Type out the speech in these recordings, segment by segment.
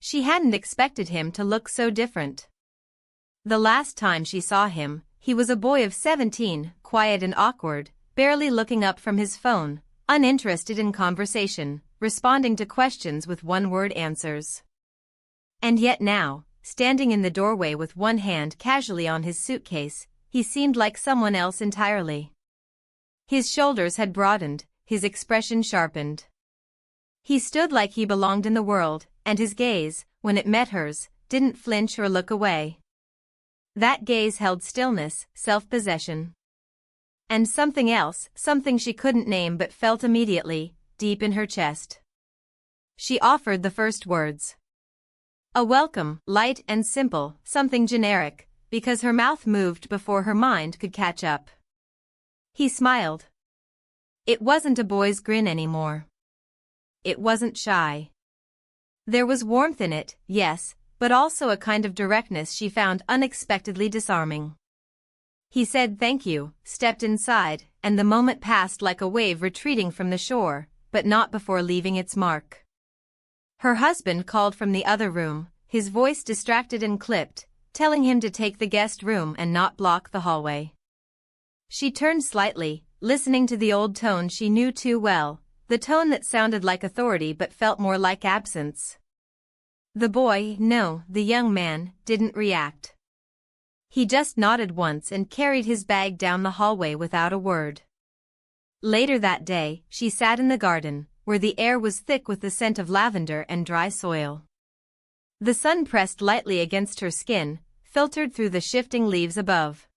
She hadn't expected him to look so different. The last time she saw him, he was a boy of 17, quiet and awkward, barely looking up from his phone, uninterested in conversation, responding to questions with one-word answers. And yet now, standing in the doorway with one hand casually on his suitcase, he seemed like someone else entirely. His shoulders had broadened, his expression sharpened. He stood like he belonged in the world, and his gaze, when it met hers, didn't flinch or look away. That gaze held stillness, self-possession. And something else, something she couldn't name but felt immediately, deep in her chest. She offered the first words. A welcome, light and simple, something generic, because her mouth moved before her mind could catch up. He smiled. It wasn't a boy's grin anymore. It wasn't shy. There was warmth in it, yes, but also a kind of directness she found unexpectedly disarming. He said thank you, stepped inside, and the moment passed like a wave retreating from the shore, but not before leaving its mark. Her husband called from the other room, his voice distracted and clipped, telling him to take the guest room and not block the hallway. She turned slightly, listening to the old tone she knew too well, the tone that sounded like authority but felt more like absence. The boy, no, the young man, didn't react. He just nodded once and carried his bag down the hallway without a word. Later that day, she sat in the garden, where the air was thick with the scent of lavender and dry soil. The sun pressed lightly against her skin, filtered through the shifting leaves above.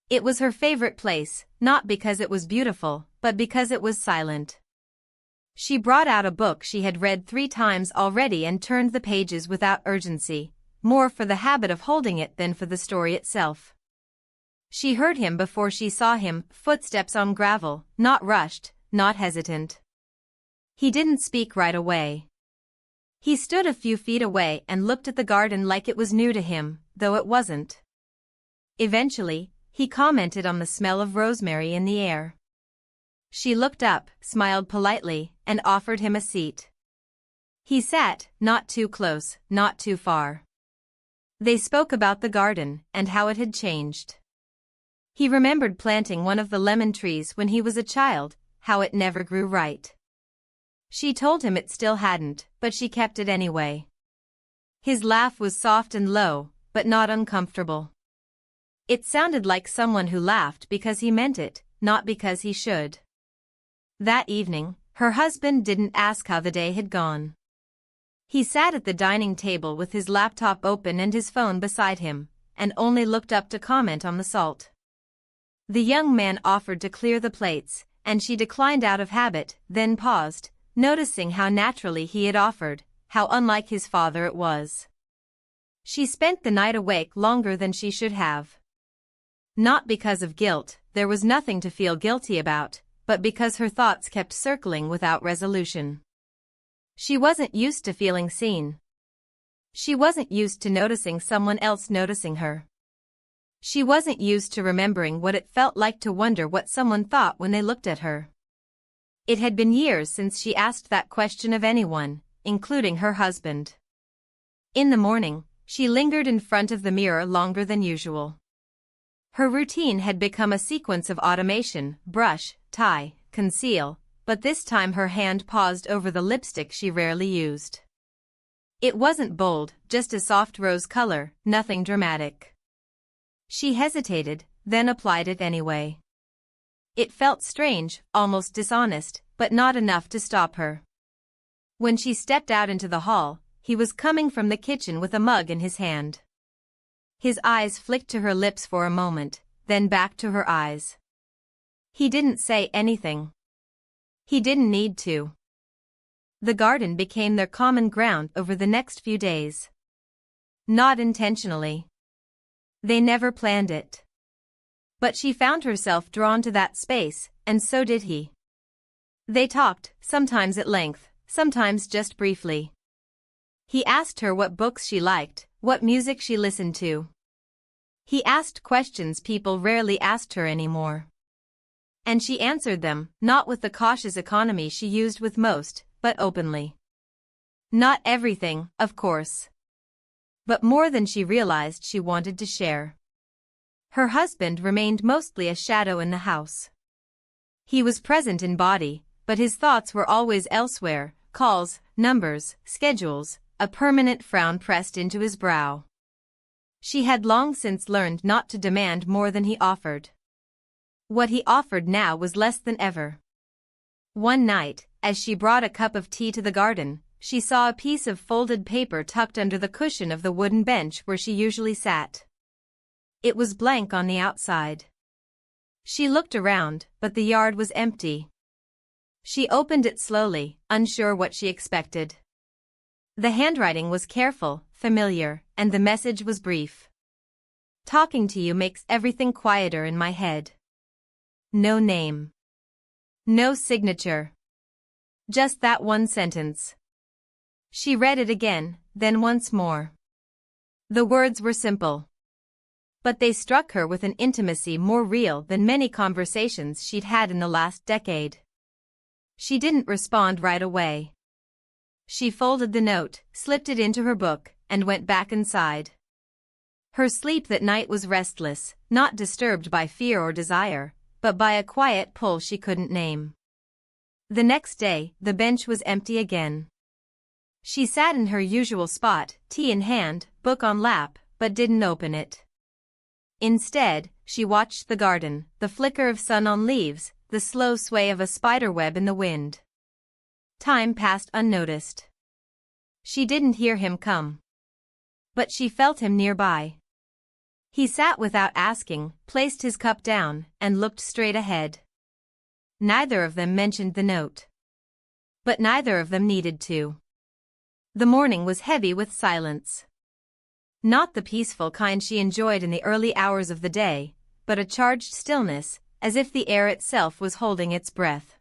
It was her favorite place, not because it was beautiful, but because it was silent. She brought out a book she had read 3 times already and turned the pages without urgency, more for the habit of holding it than for the story itself. She heard him before she saw him, footsteps on gravel, not rushed, not hesitant. He didn't speak right away. He stood a few feet away and looked at the garden like it was new to him, though it wasn't. Eventually, he commented on the smell of rosemary in the air. She looked up, smiled politely, and offered him a seat. He sat, not too close, not too far. They spoke about the garden, and how it had changed. He remembered planting one of the lemon trees when he was a child, how it never grew right. She told him it still hadn't, but she kept it anyway. His laugh was soft and low, but not uncomfortable. It sounded like someone who laughed because he meant it, not because he should. That evening, her husband didn't ask how the day had gone. He sat at the dining table with his laptop open and his phone beside him, and only looked up to comment on the salt. The young man offered to clear the plates, and she declined out of habit, then paused, noticing how naturally he had offered, how unlike his father it was. She spent the night awake longer than she should have. Not because of guilt, there was nothing to feel guilty about, but because her thoughts kept circling without resolution. She wasn't used to feeling seen. She wasn't used to noticing someone else noticing her. She wasn't used to remembering what it felt like to wonder what someone thought when they looked at her. It had been years since she asked that question of anyone, including her husband. In the morning, she lingered in front of the mirror longer than usual. Her routine had become a sequence of automation, brush, tie, conceal, but this time her hand paused over the lipstick she rarely used. It wasn't bold, just a soft rose color, nothing dramatic. She hesitated, then applied it anyway. It felt strange, almost dishonest, but not enough to stop her. When she stepped out into the hall, he was coming from the kitchen with a mug in his hand. His eyes flicked to her lips for a moment, then back to her eyes. He didn't say anything. He didn't need to. The garden became their common ground over the next few days. Not intentionally. They never planned it. But she found herself drawn to that space, and so did he. They talked, sometimes at length, sometimes just briefly. He asked her what books she liked, what music she listened to. He asked questions people rarely asked her anymore. And she answered them, not with the cautious economy she used with most, but openly. Not everything, of course. But more than she realized she wanted to share. Her husband remained mostly a shadow in the house. He was present in body, but his thoughts were always elsewhere: calls, numbers, schedules, a permanent frown pressed into his brow. She had long since learned not to demand more than he offered. What he offered now was less than ever. One night, as she brought a cup of tea to the garden, she saw a piece of folded paper tucked under the cushion of the wooden bench where she usually sat. It was blank on the outside. She looked around, but the yard was empty. She opened it slowly, unsure what she expected. The handwriting was careful, familiar, and the message was brief. Talking to you makes everything quieter in my head. No name. No signature. Just that one sentence. She read it again, then once more. The words were simple. But they struck her with an intimacy more real than many conversations she'd had in the last decade. She didn't respond right away. She folded the note, slipped it into her book, and went back inside. Her sleep that night was restless, not disturbed by fear or desire, but by a quiet pull she couldn't name. The next day, the bench was empty again. She sat in her usual spot, tea in hand, book on lap, but didn't open it. Instead, she watched the garden, the flicker of sun on leaves, the slow sway of a spiderweb in the wind. Time passed unnoticed. She didn't hear him come. But she felt him nearby. He sat without asking, placed his cup down, and looked straight ahead. Neither of them mentioned the note. But neither of them needed to. The morning was heavy with silence. Not the peaceful kind she enjoyed in the early hours of the day, but a charged stillness, as if the air itself was holding its breath.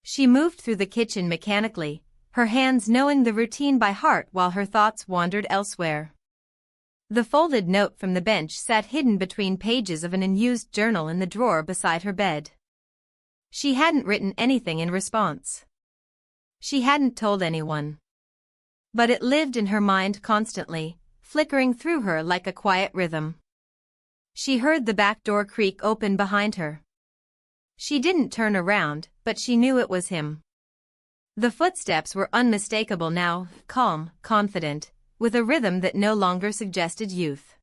She moved through the kitchen mechanically, her hands knowing the routine by heart while her thoughts wandered elsewhere. The folded note from the bench sat hidden between pages of an unused journal in the drawer beside her bed. She hadn't written anything in response. She hadn't told anyone. But it lived in her mind constantly, flickering through her like a quiet rhythm. She heard the back door creak open behind her. She didn't turn around, but she knew it was him. The footsteps were unmistakable now, calm, confident, with a rhythm that no longer suggested youth.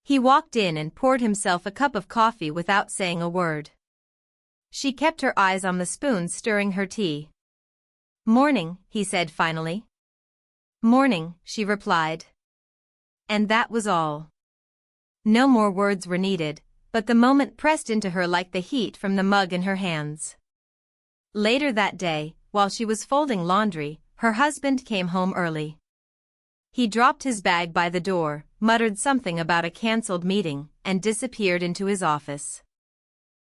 He walked in and poured himself a cup of coffee without saying a word. She kept her eyes on the spoon stirring her tea. "Morning," he said finally. "Morning," she replied. And that was all. No more words were needed, but the moment pressed into her like the heat from the mug in her hands. Later that day, while she was folding laundry, her husband came home early. He dropped his bag by the door, muttered something about a cancelled meeting, and disappeared into his office.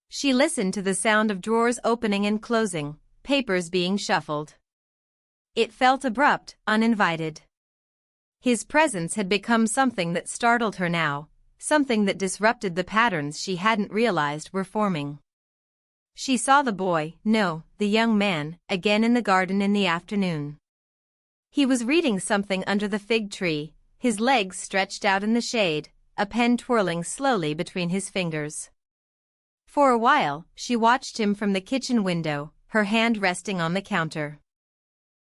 She listened to the sound of drawers opening and closing, papers being shuffled. It felt abrupt, uninvited. His presence had become something that startled her now, something that disrupted the patterns she hadn't realized were forming. She saw the boy, no, the young man, again in the garden in the afternoon. He was reading something under the fig tree, his legs stretched out in the shade, a pen twirling slowly between his fingers. For a while, she watched him from the kitchen window, her hand resting on the counter.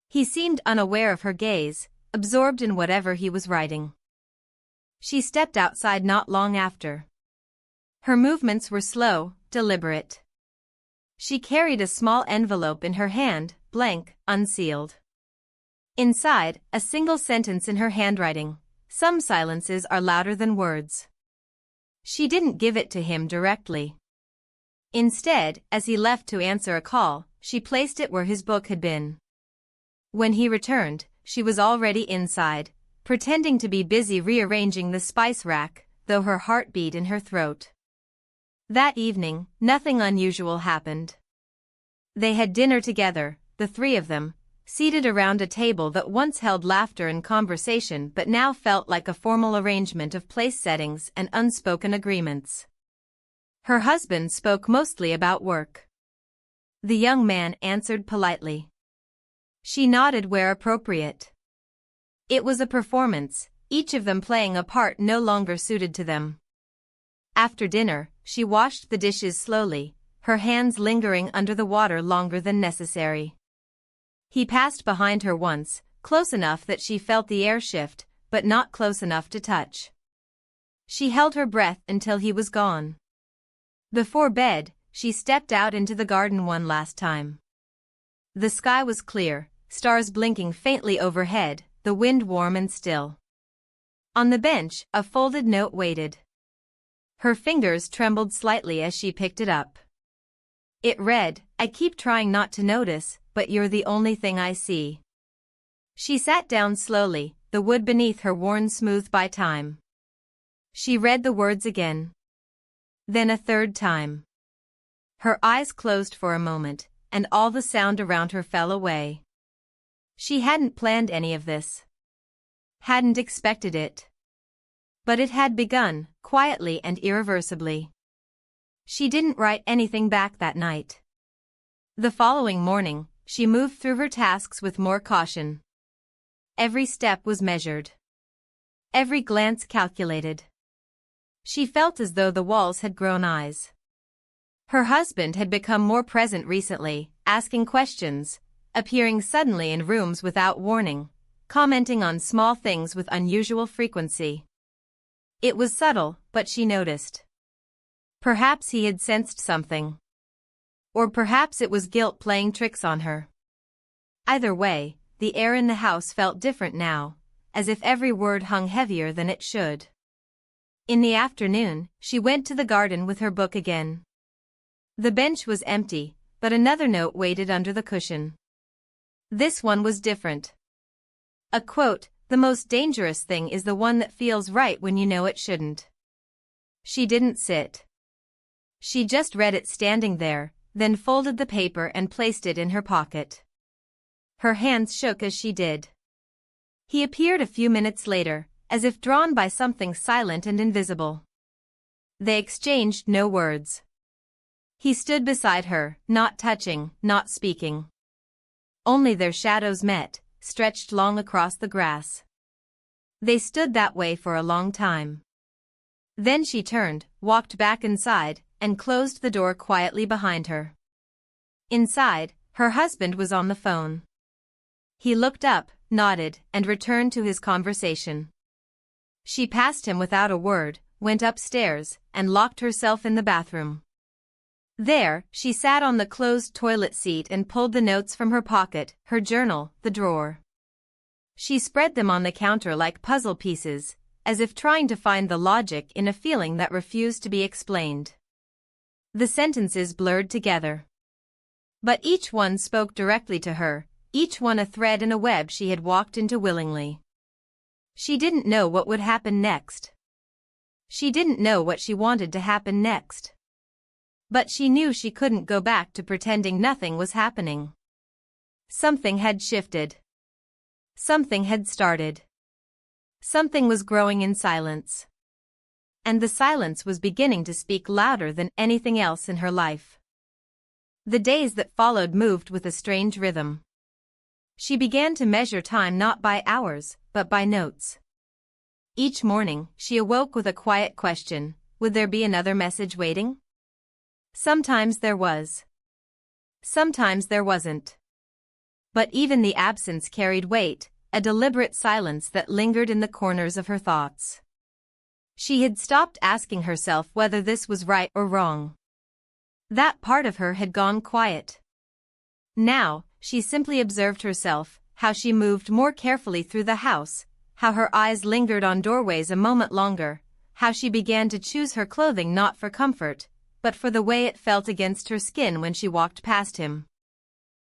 He seemed unaware of her gaze, absorbed in whatever he was writing. She stepped outside not long after. Her movements were slow, deliberate. She carried a small envelope in her hand, blank, unsealed. Inside, a single sentence in her handwriting: "Some silences are louder than words." She didn't give it to him directly. Instead, as he left to answer a call, she placed it where his book had been. When he returned, she was already inside, pretending to be busy rearranging the spice rack, though her heart beat in her throat. That evening, nothing unusual happened. They had dinner together, the three of them, seated around a table that once held laughter and conversation but now felt like a formal arrangement of place settings and unspoken agreements. Her husband spoke mostly about work. The young man answered politely. She nodded where appropriate. It was a performance, each of them playing a part no longer suited to them. After dinner, she washed the dishes slowly, her hands lingering under the water longer than necessary. He passed behind her once, close enough that she felt the air shift, but not close enough to touch. She held her breath until he was gone. Before bed, she stepped out into the garden one last time. The sky was clear, stars blinking faintly overhead, the wind warm and still. On the bench, a folded note waited. Her fingers trembled slightly as she picked it up. It read, "I keep trying not to notice, but you're the only thing I see." She sat down slowly, the wood beneath her worn smooth by time. She read the words again. Then a third time. Her eyes closed for a moment, and all the sound around her fell away. She hadn't planned any of this. Hadn't expected it. But it had begun, quietly and irreversibly. She didn't write anything back that night. The following morning, she moved through her tasks with more caution. Every step was measured. Every glance calculated. She felt as though the walls had grown eyes. Her husband had become more present recently, asking questions, appearing suddenly in rooms without warning, commenting on small things with unusual frequency. It was subtle, but she noticed. Perhaps he had sensed something. Or perhaps it was guilt playing tricks on her. Either way, the air in the house felt different now, as if every word hung heavier than it should. In the afternoon, she went to the garden with her book again. The bench was empty, but another note waited under the cushion. This one was different. A quote, "The most dangerous thing is the one that feels right when you know it shouldn't." She didn't sit. She just read it standing there, then folded the paper and placed it in her pocket. Her hands shook as she did. He appeared a few minutes later, as if drawn by something silent and invisible. They exchanged no words. He stood beside her, not touching, not speaking. Only their shadows met, stretched long across the grass. They stood that way for a long time. Then she turned, walked back inside, and closed the door quietly behind her. Inside, her husband was on the phone. He looked up, nodded, and returned to his conversation. She passed him without a word, went upstairs, and locked herself in the bathroom. There, she sat on the closed toilet seat and pulled the notes from her pocket, her journal, the drawer. She spread them on the counter like puzzle pieces, as if trying to find the logic in a feeling that refused to be explained. The sentences blurred together. But each one spoke directly to her, each one a thread in a web she had walked into willingly. She didn't know what would happen next. She didn't know what she wanted to happen next. But she knew she couldn't go back to pretending nothing was happening. Something had shifted. Something had started. Something was growing in silence. And the silence was beginning to speak louder than anything else in her life. The days that followed moved with a strange rhythm. She began to measure time not by hours, but by notes. Each morning, she awoke with a quiet question, would there be another message waiting? Sometimes there was. Sometimes there wasn't. But even the absence carried weight, a deliberate silence that lingered in the corners of her thoughts. She had stopped asking herself whether this was right or wrong. That part of her had gone quiet. Now, she simply observed herself, how she moved more carefully through the house, how her eyes lingered on doorways a moment longer, how she began to choose her clothing not for comfort, but for the way it felt against her skin when she walked past him.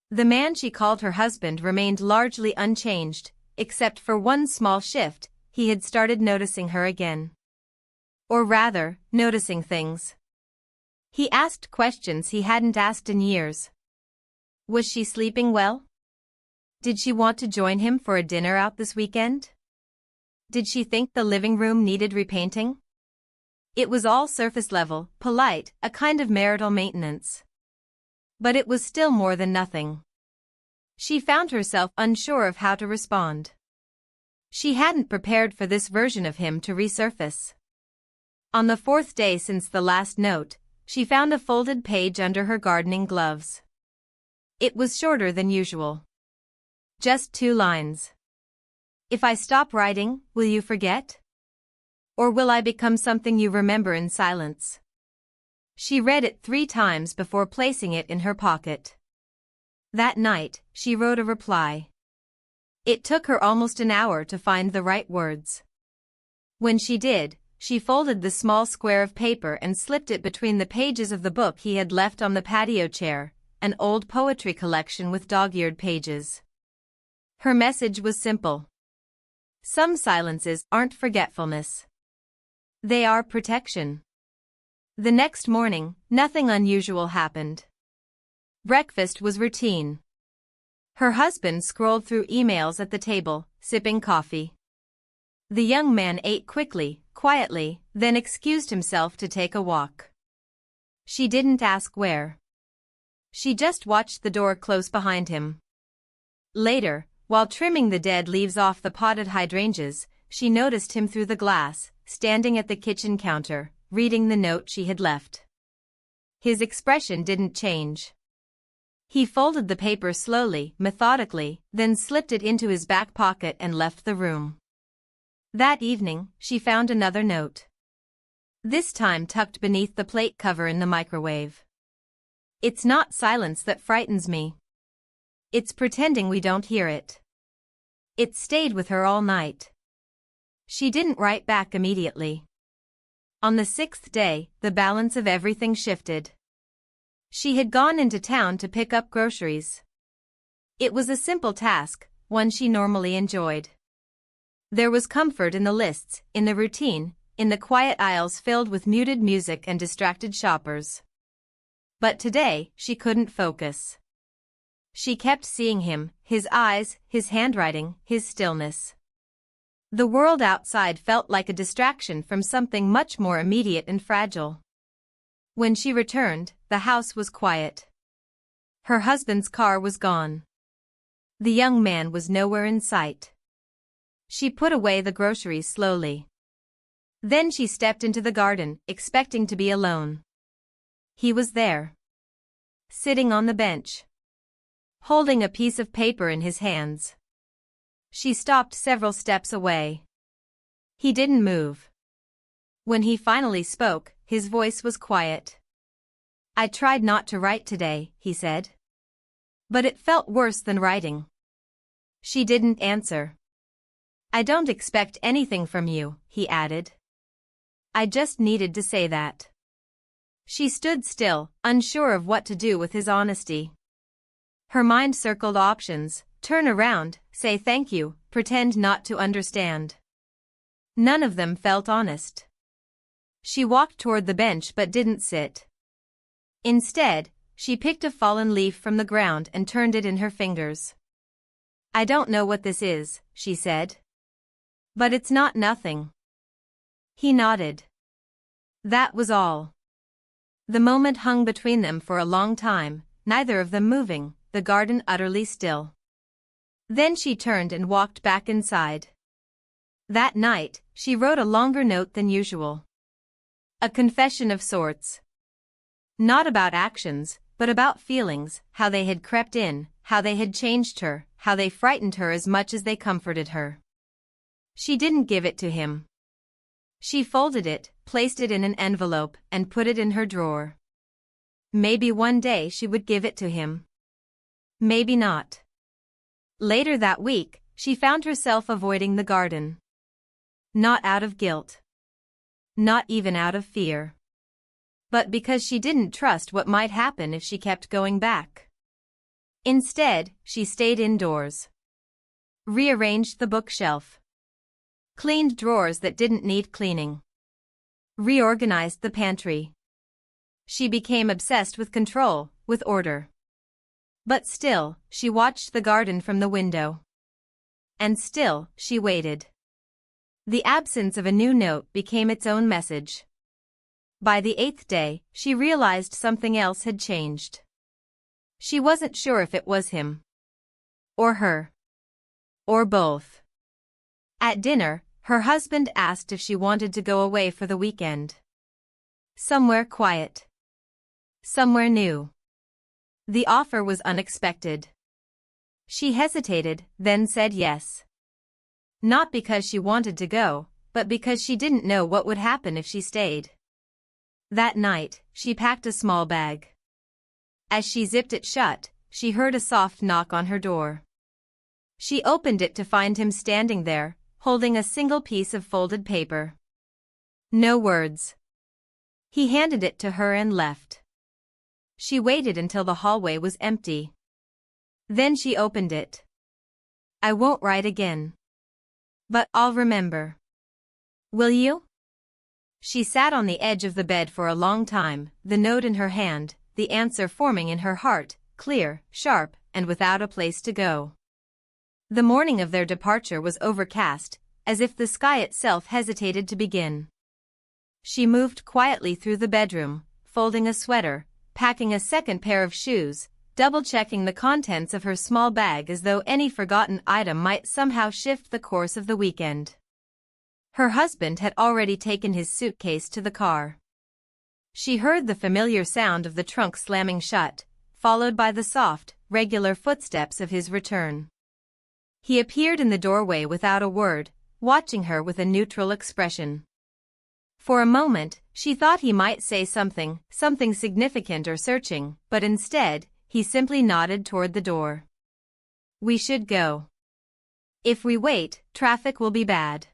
The man she called her husband remained largely unchanged, except for one small shift, he had started noticing her again. Or rather, noticing things. He asked questions he hadn't asked in years. Was she sleeping well? Did she want to join him for a dinner out this weekend? Did she think the living room needed repainting? It was all surface level, polite, a kind of marital maintenance. But it was still more than nothing. She found herself unsure of how to respond. She hadn't prepared for this version of him to resurface. On the fourth day since the last note, she found a folded page under her gardening gloves. It was shorter than usual. Just 2 lines. If I stop writing, will you forget? Or will I become something you remember in silence? She read it 3 times before placing it in her pocket. That night, she wrote a reply. It took her almost an hour to find the right words. When she did, she folded the small square of paper and slipped it between the pages of the book he had left on the patio chair, an old poetry collection with dog-eared pages. Her message was simple. Some silences aren't forgetfulness. They are protection. The next morning, nothing unusual happened. Breakfast was routine. Her husband scrolled through emails at the table, sipping coffee. The young man ate quickly, quietly, then excused himself to take a walk. She didn't ask where. She just watched the door close behind him. Later, while trimming the dead leaves off the potted hydrangeas, she noticed him through the glass, standing at the kitchen counter, reading the note she had left. His expression didn't change. He folded the paper slowly, methodically, then slipped it into his back pocket and left the room. That evening, she found another note. This time tucked beneath the plate cover in the microwave. It's not silence that frightens me. It's pretending we don't hear it. It stayed with her all night. She didn't write back immediately. On the 6th day, the balance of everything shifted. She had gone into town to pick up groceries. It was a simple task, one she normally enjoyed. There was comfort in the lists, in the routine, in the quiet aisles filled with muted music and distracted shoppers. But today, she couldn't focus. She kept seeing him, his eyes, his handwriting, his stillness. The world outside felt like a distraction from something much more immediate and fragile. When she returned, the house was quiet. Her husband's car was gone. The young man was nowhere in sight. She put away the groceries slowly. Then she stepped into the garden, expecting to be alone. He was there. Sitting on the bench. Holding a piece of paper in his hands. She stopped several steps away. He didn't move. When he finally spoke, his voice was quiet. I tried not to write today, he said. But it felt worse than writing. She didn't answer. I don't expect anything from you, he added. I just needed to say that. She stood still, unsure of what to do with his honesty. Her mind circled options: turn around, say thank you, pretend not to understand. None of them felt honest. She walked toward the bench but didn't sit. Instead, she picked a fallen leaf from the ground and turned it in her fingers. I don't know what this is, she said. But it's not nothing. He nodded. That was all. The moment hung between them for a long time, neither of them moving, the garden utterly still. Then she turned and walked back inside. That night, she wrote a longer note than usual. A confession of sorts. Not about actions, but about feelings, how they had crept in, how they had changed her, how they frightened her as much as they comforted her. She didn't give it to him. She folded it, placed it in an envelope, and put it in her drawer. Maybe one day she would give it to him. Maybe not. Later that week, she found herself avoiding the garden. Not out of guilt. Not even out of fear. But because she didn't trust what might happen if she kept going back. Instead, she stayed indoors. Rearranged the bookshelf. Cleaned drawers that didn't need cleaning. Reorganized the pantry. She became obsessed with control, with order. But still, she watched the garden from the window. And still, she waited. The absence of a new note became its own message. By the 8th day, she realized something else had changed. She wasn't sure if it was him. Or her. Or both. At dinner, her husband asked if she wanted to go away for the weekend. Somewhere quiet. Somewhere new. The offer was unexpected. She hesitated, then said yes. Not because she wanted to go, but because she didn't know what would happen if she stayed. That night, she packed a small bag. As she zipped it shut, she heard a soft knock on her door. She opened it to find him standing there, holding a single piece of folded paper. No words. He handed it to her and left. She waited until the hallway was empty. Then she opened it. I won't write again. But I'll remember. Will you? She sat on the edge of the bed for a long time, the note in her hand, the answer forming in her heart, clear, sharp, and without a place to go. The morning of their departure was overcast, as if the sky itself hesitated to begin. She moved quietly through the bedroom, folding a sweater, packing a second pair of shoes, double-checking the contents of her small bag as though any forgotten item might somehow shift the course of the weekend. Her husband had already taken his suitcase to the car. She heard the familiar sound of the trunk slamming shut, followed by the soft, regular footsteps of his return. He appeared in the doorway without a word, watching her with a neutral expression. For a moment, she thought he might say something significant or searching, but instead, he simply nodded toward the door. We should go. If we wait, traffic will be bad.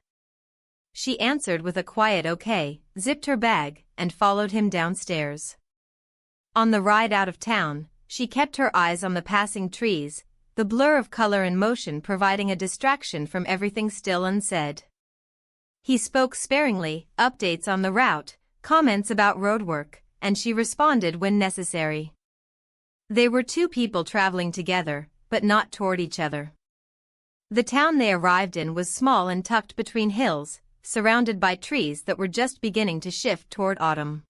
She answered with a quiet okay, zipped her bag, and followed him downstairs. On the ride out of town, she kept her eyes on the passing trees, the blur of color and motion providing a distraction from everything still unsaid. He spoke sparingly, updates on the route, comments about roadwork, and she responded when necessary. They were two people traveling together, but not toward each other. The town they arrived in was small and tucked between hills, surrounded by trees that were just beginning to shift toward autumn.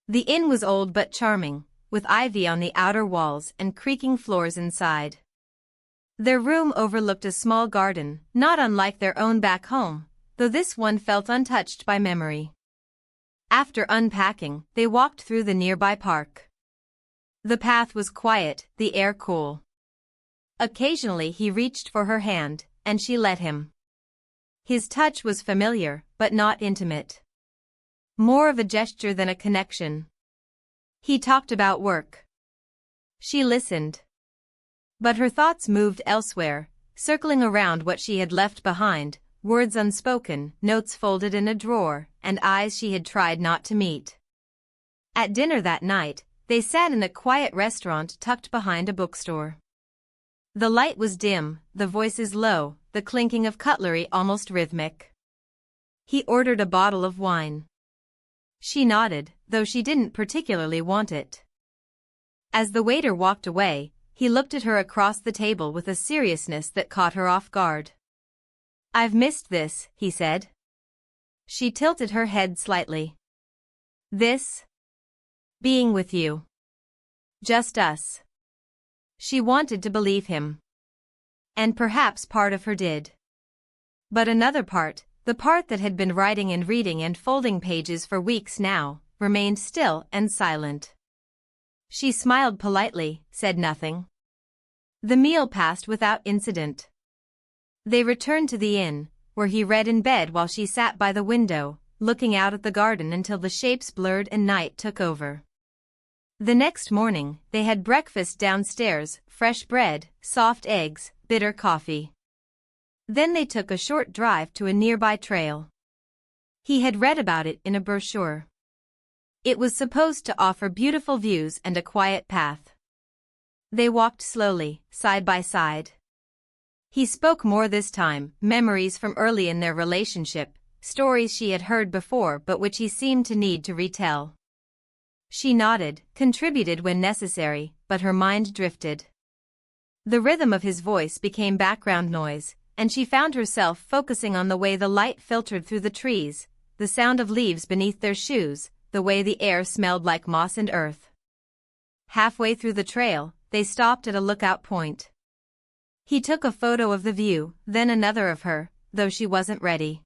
The inn was old but charming, with ivy on the outer walls and creaking floors inside. Their room overlooked a small garden, not unlike their own back home, though this one felt untouched by memory. After unpacking, they walked through the nearby park. The path was quiet, the air cool. Occasionally he reached for her hand, and she let him. His touch was familiar, but not intimate. More of a gesture than a connection. He talked about work. She listened. But her thoughts moved elsewhere, circling around what she had left behind, words unspoken, notes folded in a drawer, and eyes she had tried not to meet. At dinner that night, they sat in a quiet restaurant tucked behind a bookstore. The light was dim, the voices low, the clinking of cutlery almost rhythmic. He ordered a bottle of wine. She nodded, though she didn't particularly want it. As the waiter walked away, he looked at her across the table with a seriousness that caught her off guard. I've missed this, he said. She tilted her head slightly. This? Being with you. Just us. She wanted to believe him. And perhaps part of her did. But another part, the part that had been writing and reading and folding pages for weeks now, remained still and silent. She smiled politely, said nothing. The meal passed without incident. They returned to the inn, where he read in bed while she sat by the window, looking out at the garden until the shapes blurred and night took over. The next morning, they had breakfast downstairs, fresh bread, soft eggs, bitter coffee. Then they took a short drive to a nearby trail. He had read about it in a brochure. It was supposed to offer beautiful views and a quiet path. They walked slowly, side by side. He spoke more this time, memories from early in their relationship, stories she had heard before but which he seemed to need to retell. She nodded, contributed when necessary, but her mind drifted. The rhythm of his voice became background noise, and she found herself focusing on the way the light filtered through the trees, the sound of leaves beneath their shoes, the way the air smelled like moss and earth. Halfway through the trail, they stopped at a lookout point. He took a photo of the view, then another of her, though she wasn't ready.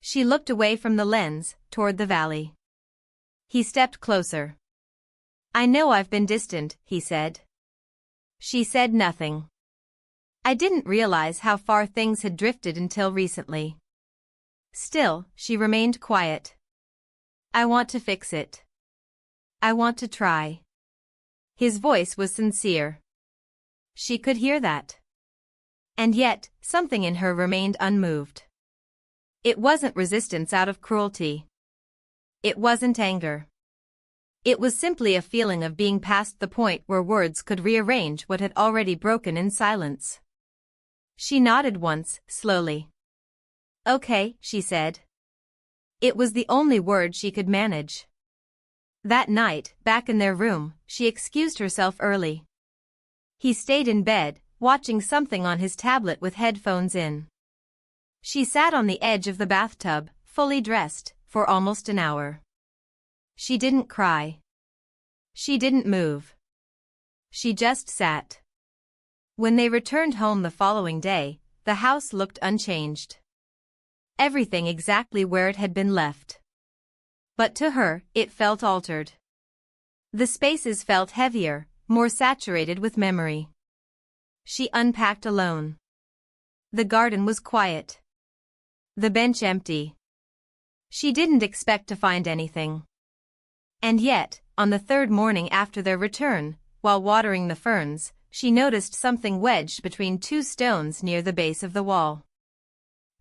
She looked away from the lens, toward the valley. He stepped closer. "I know I've been distant," he said. She said nothing. "I didn't realize how far things had drifted until recently." Still, she remained quiet. "I want to fix it. I want to try." His voice was sincere. She could hear that. And yet, something in her remained unmoved. It wasn't resistance out of cruelty. It wasn't anger. It was simply a feeling of being past the point where words could rearrange what had already broken in silence. She nodded once, slowly. "Okay," she said. It was the only word she could manage. That night, back in their room, she excused herself early. He stayed in bed, watching something on his tablet with headphones in. She sat on the edge of the bathtub, fully dressed, for almost an hour. She didn't cry. She didn't move. She just sat. When they returned home the following day, the house looked unchanged. Everything exactly where it had been left. But to her, it felt altered. The spaces felt heavier, more saturated with memory. She unpacked alone. The garden was quiet. The bench empty. She didn't expect to find anything. And yet, on the third morning after their return, while watering the ferns, she noticed something wedged between two stones near the base of the wall.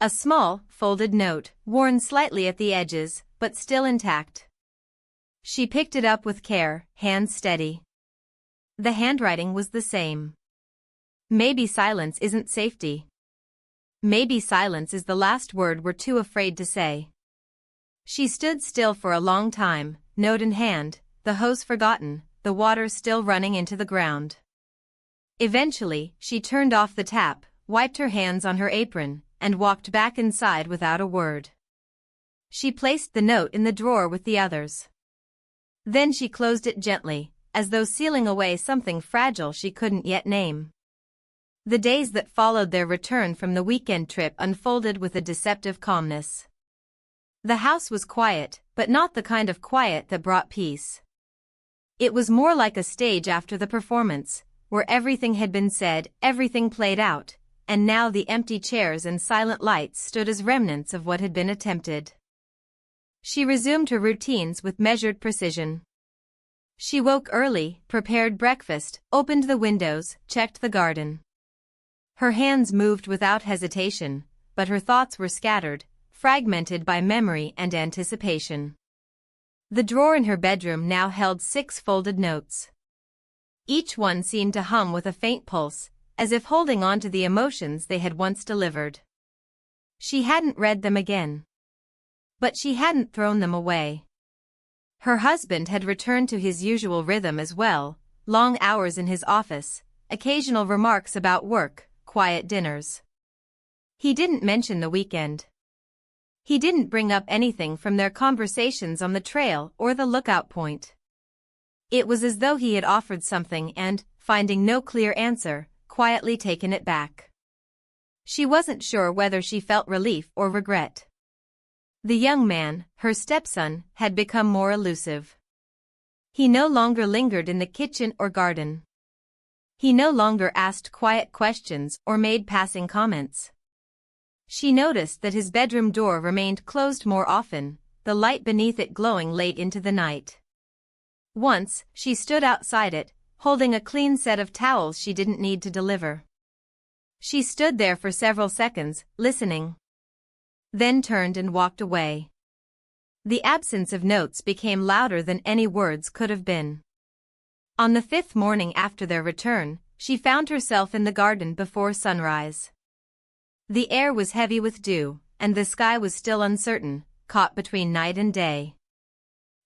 A small, folded note, worn slightly at the edges, but still intact. She picked it up with care, hands steady. The handwriting was the same. "Maybe silence isn't safety. Maybe silence is the last word we're too afraid to say." She stood still for a long time, note in hand, the hose forgotten, the water still running into the ground. Eventually, she turned off the tap, wiped her hands on her apron, and walked back inside without a word. She placed the note in the drawer with the others. Then she closed it gently, as though sealing away something fragile she couldn't yet name. The days that followed their return from the weekend trip unfolded with a deceptive calmness. The house was quiet, but not the kind of quiet that brought peace. It was more like a stage after the performance, where everything had been said, everything played out, and now the empty chairs and silent lights stood as remnants of what had been attempted. She resumed her routines with measured precision. She woke early, prepared breakfast, opened the windows, checked the garden. Her hands moved without hesitation, but her thoughts were scattered, fragmented by memory and anticipation. The drawer in her bedroom now held 6 folded notes. Each one seemed to hum with a faint pulse, as if holding on to the emotions they had once delivered. She hadn't read them again. But she hadn't thrown them away. Her husband had returned to his usual rhythm as well, long hours in his office, occasional remarks about work, quiet dinners. He didn't mention the weekend. He didn't bring up anything from their conversations on the trail or the lookout point. It was as though he had offered something and, finding no clear answer, quietly taken it back. She wasn't sure whether she felt relief or regret. The young man, her stepson, had become more elusive. He no longer lingered in the kitchen or garden. He no longer asked quiet questions or made passing comments. She noticed that his bedroom door remained closed more often, the light beneath it glowing late into the night. Once, she stood outside it, holding a clean set of towels she didn't need to deliver. She stood there for several seconds, listening. Then turned and walked away. The absence of notes became louder than any words could have been. On the 5th morning after their return, she found herself in the garden before sunrise. The air was heavy with dew, and the sky was still uncertain, caught between night and day.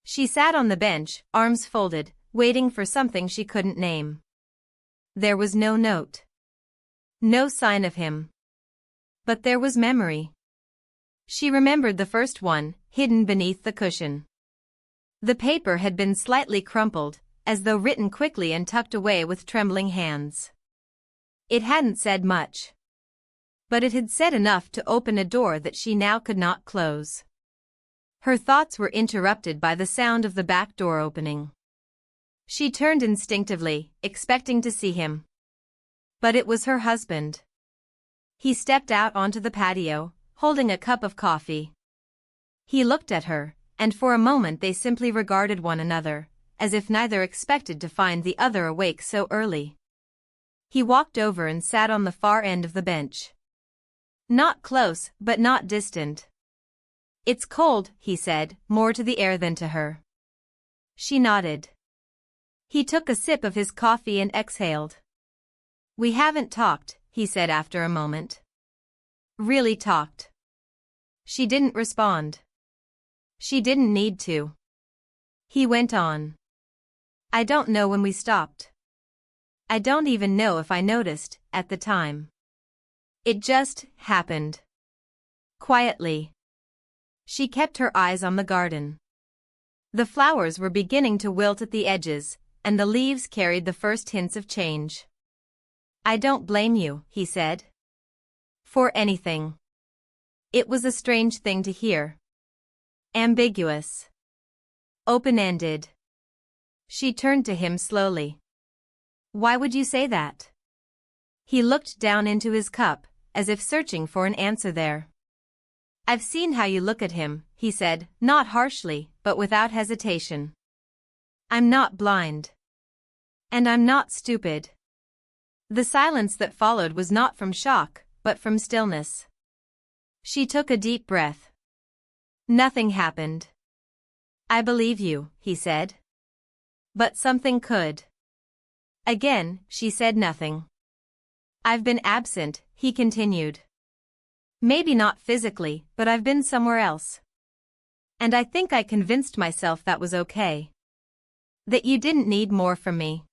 She sat on the bench, arms folded, waiting for something she couldn't name. There was no note. No sign of him. But there was memory. She remembered the first one, hidden beneath the cushion. The paper had been slightly crumpled, as though written quickly and tucked away with trembling hands. It hadn't said much, but it had said enough to open a door that she now could not close. Her thoughts were interrupted by the sound of the back door opening. She turned instinctively, expecting to see him. But it was her husband. He stepped out onto the patio, holding a cup of coffee. He looked at her, and for a moment they simply regarded one another, as if neither expected to find the other awake so early. He walked over and sat on the far end of the bench. Not close, but not distant. "It's cold," he said, more to the air than to her. She nodded. He took a sip of his coffee and exhaled. "We haven't talked," he said after a moment. "Really talked." She didn't respond. She didn't need to. He went on. "I don't know when we stopped. I don't even know if I noticed, at the time. It just happened. Quietly." She kept her eyes on the garden. The flowers were beginning to wilt at the edges, and the leaves carried the first hints of change. "I don't blame you," he said. "For anything." It was a strange thing to hear. Ambiguous. Open-ended. She turned to him slowly. "Why would you say that?" He looked down into his cup, as if searching for an answer there. "I've seen how you look at him," he said, not harshly, but without hesitation. "I'm not blind. And I'm not stupid." The silence that followed was not from shock, but from stillness. She took a deep breath. Nothing happened. "I believe you," he said. "But something could." Again, she said nothing. "I've been absent," he continued. "Maybe not physically, but I've been somewhere else. And I think I convinced myself that was okay. That you didn't need more from me."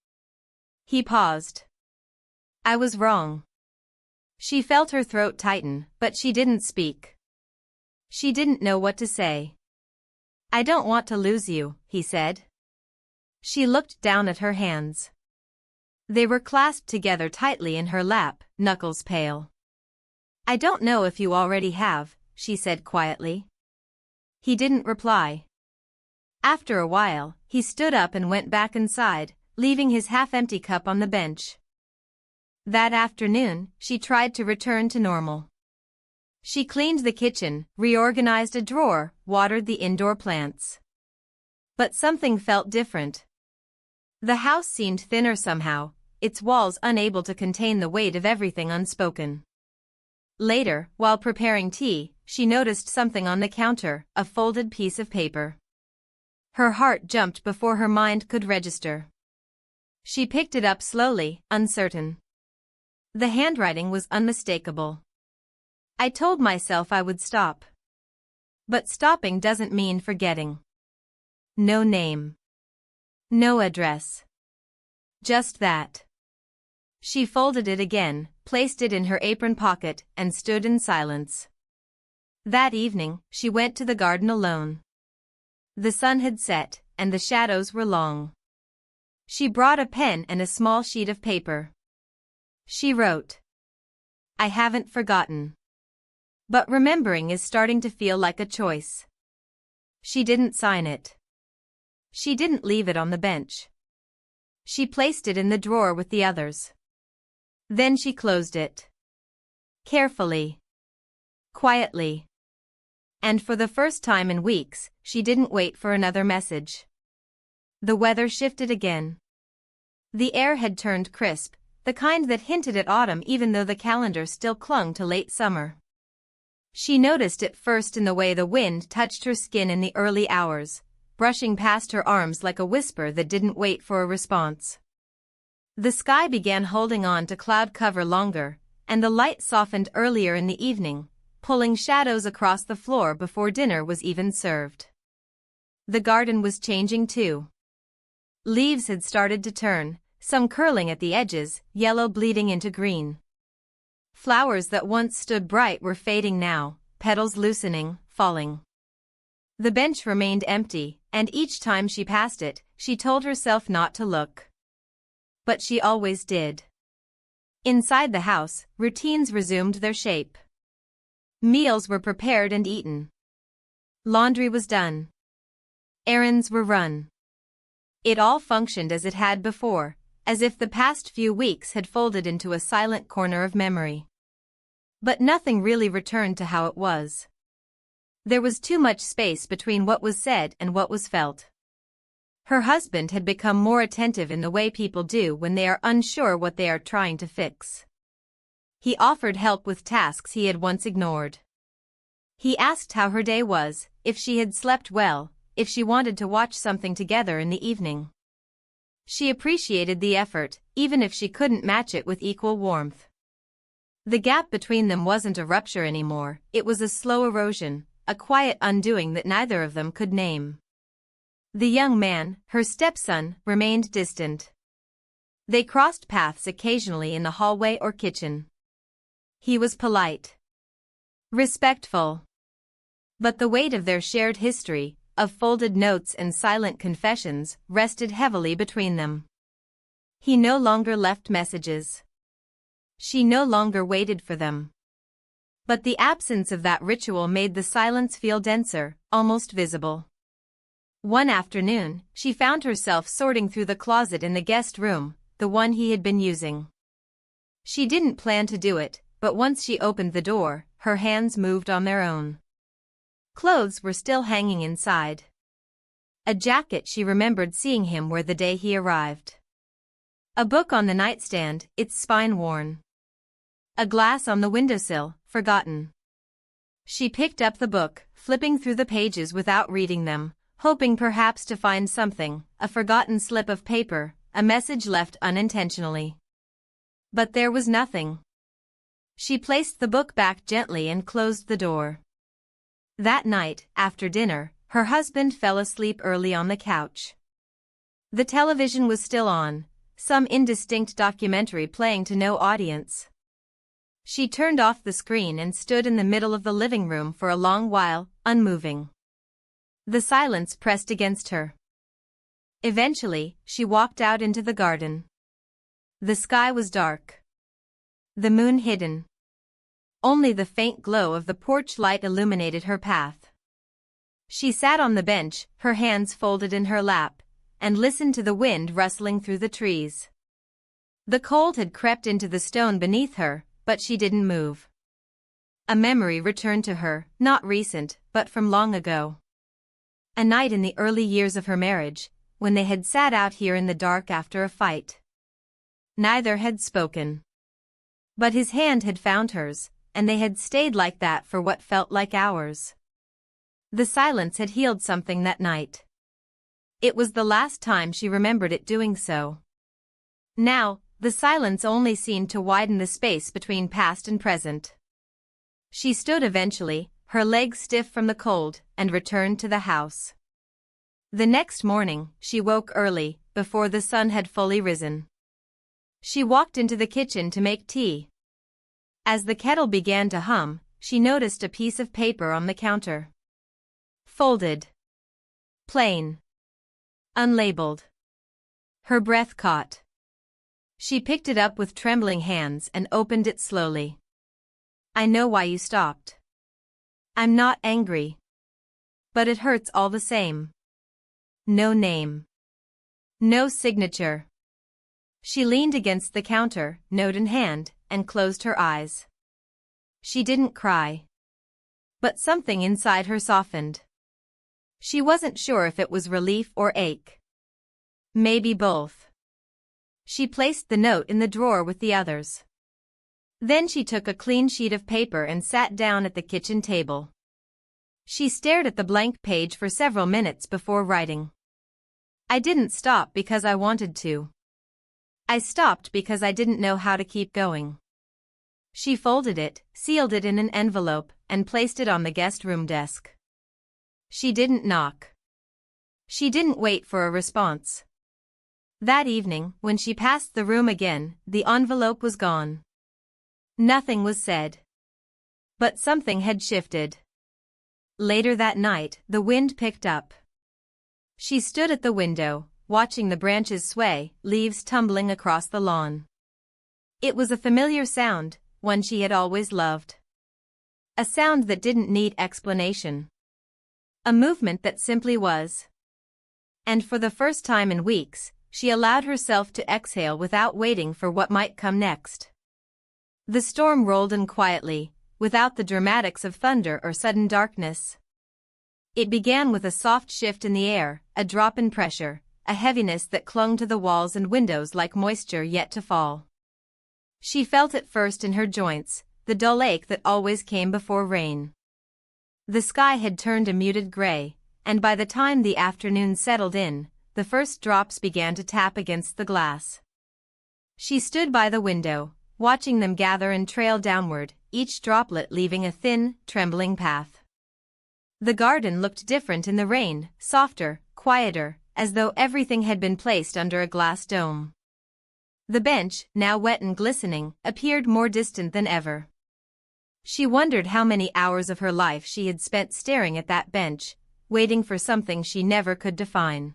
He paused. "I was wrong." She felt her throat tighten, but she didn't speak. She didn't know what to say. "I don't want to lose you," he said. She looked down at her hands. They were clasped together tightly in her lap, knuckles pale. "I don't know if you already have," she said quietly. He didn't reply. After a while, he stood up and went back inside, leaving his half-empty cup on the bench. That afternoon, she tried to return to normal. She cleaned the kitchen, reorganized a drawer, watered the indoor plants. But something felt different. The house seemed thinner somehow, its walls unable to contain the weight of everything unspoken. Later, while preparing tea, she noticed something on the counter, a folded piece of paper. Her heart jumped before her mind could register. She picked it up slowly, uncertain. The handwriting was unmistakable. "I told myself I would stop. But stopping doesn't mean forgetting. No name. No address. Just that." She folded it again, placed it in her apron pocket, and stood in silence. That evening, she went to the garden alone. The sun had set, and the shadows were long. She brought a pen and a small sheet of paper. She wrote, "I haven't forgotten. But remembering is starting to feel like a choice." She didn't sign it. She didn't leave it on the bench. She placed it in the drawer with the others. Then she closed it. Carefully. Quietly. And for the first time in weeks, she didn't wait for another message. The weather shifted again. The air had turned crisp, the kind that hinted at autumn even though the calendar still clung to late summer. She noticed it first in the way the wind touched her skin in the early hours, brushing past her arms like a whisper that didn't wait for a response. The sky began holding on to cloud cover longer, and the light softened earlier in the evening, pulling shadows across the floor before dinner was even served. The garden was changing too. Leaves had started to turn, some curling at the edges, yellow bleeding into green. Flowers that once stood bright were fading now, petals loosening, falling. The bench remained empty, and each time she passed it, she told herself not to look. But she always did. Inside the house, routines resumed their shape. Meals were prepared and eaten. Laundry was done. Errands were run. It all functioned as it had before, as if the past few weeks had folded into a silent corner of memory. But nothing really returned to how it was. There was too much space between what was said and what was felt. Her husband had become more attentive in the way people do when they are unsure what they are trying to fix. He offered help with tasks he had once ignored. He asked how her day was, if she had slept well, if she wanted to watch something together in the evening. She appreciated the effort, even if she couldn't match it with equal warmth. The gap between them wasn't a rupture anymore, it was a slow erosion, a quiet undoing that neither of them could name. The young man, her stepson, remained distant. They crossed paths occasionally in the hallway or kitchen. He was polite, respectful. But the weight of their shared history, of folded notes and silent confessions, rested heavily between them. He no longer left messages. She no longer waited for them. But the absence of that ritual made the silence feel denser, almost visible. One afternoon, she found herself sorting through the closet in the guest room, the one he had been using. She didn't plan to do it, but once she opened the door, her hands moved on their own. Clothes were still hanging inside. A jacket she remembered seeing him wear the day he arrived. A book on the nightstand, its spine worn. A glass on the windowsill, forgotten. She picked up the book, flipping through the pages without reading them, hoping perhaps to find something, a forgotten slip of paper, a message left unintentionally. But there was nothing. She placed the book back gently and closed the door. That night, after dinner, her husband fell asleep early on the couch. The television was still on, some indistinct documentary playing to no audience. She turned off the screen and stood in the middle of the living room for a long while, unmoving. The silence pressed against her. Eventually, she walked out into the garden. The sky was dark. The moon hidden. Only the faint glow of the porch light illuminated her path. She sat on the bench, her hands folded in her lap, and listened to the wind rustling through the trees. The cold had crept into the stone beneath her, but she didn't move. A memory returned to her, not recent, but from long ago. A night in the early years of her marriage, when they had sat out here in the dark after a fight. Neither had spoken. But his hand had found hers, and they had stayed like that for what felt like hours. The silence had healed something that night. It was the last time she remembered it doing so. Now, the silence only seemed to widen the space between past and present. She stood eventually, her legs stiff from the cold, and returned to the house. The next morning, she woke early, before the sun had fully risen. She walked into the kitchen to make tea. As the kettle began to hum, she noticed a piece of paper on the counter. Folded. Plain. Unlabeled. Her breath caught. She picked it up with trembling hands and opened it slowly. I know why you stopped. I'm not angry. But it hurts all the same. No name. No signature. She leaned against the counter, note in hand, and closed her eyes. She didn't cry. But something inside her softened. She wasn't sure if it was relief or ache. Maybe both. She placed the note in the drawer with the others. Then she took a clean sheet of paper and sat down at the kitchen table. She stared at the blank page for several minutes before writing. I didn't stop because I wanted to. I stopped because I didn't know how to keep going. She folded it, sealed it in an envelope, and placed it on the guest room desk. She didn't knock. She didn't wait for a response. That evening, when she passed the room again, the envelope was gone. Nothing was said. But something had shifted. Later that night, the wind picked up. She stood at the window, watching the branches sway, leaves tumbling across the lawn. It was a familiar sound, one she had always loved. A sound that didn't need explanation. A movement that simply was. And for the first time in weeks, she allowed herself to exhale without waiting for what might come next. The storm rolled in quietly, without the dramatics of thunder or sudden darkness. It began with a soft shift in the air, a drop in pressure, a heaviness that clung to the walls and windows like moisture yet to fall. She felt it first in her joints, the dull ache that always came before rain. The sky had turned a muted gray, and by the time the afternoon settled in, the first drops began to tap against the glass. She stood by the window, watching them gather and trail downward, each droplet leaving a thin, trembling path. The garden looked different in the rain, softer, quieter, as though everything had been placed under a glass dome. The bench, now wet and glistening, appeared more distant than ever. She wondered how many hours of her life she had spent staring at that bench, waiting for something she never could define.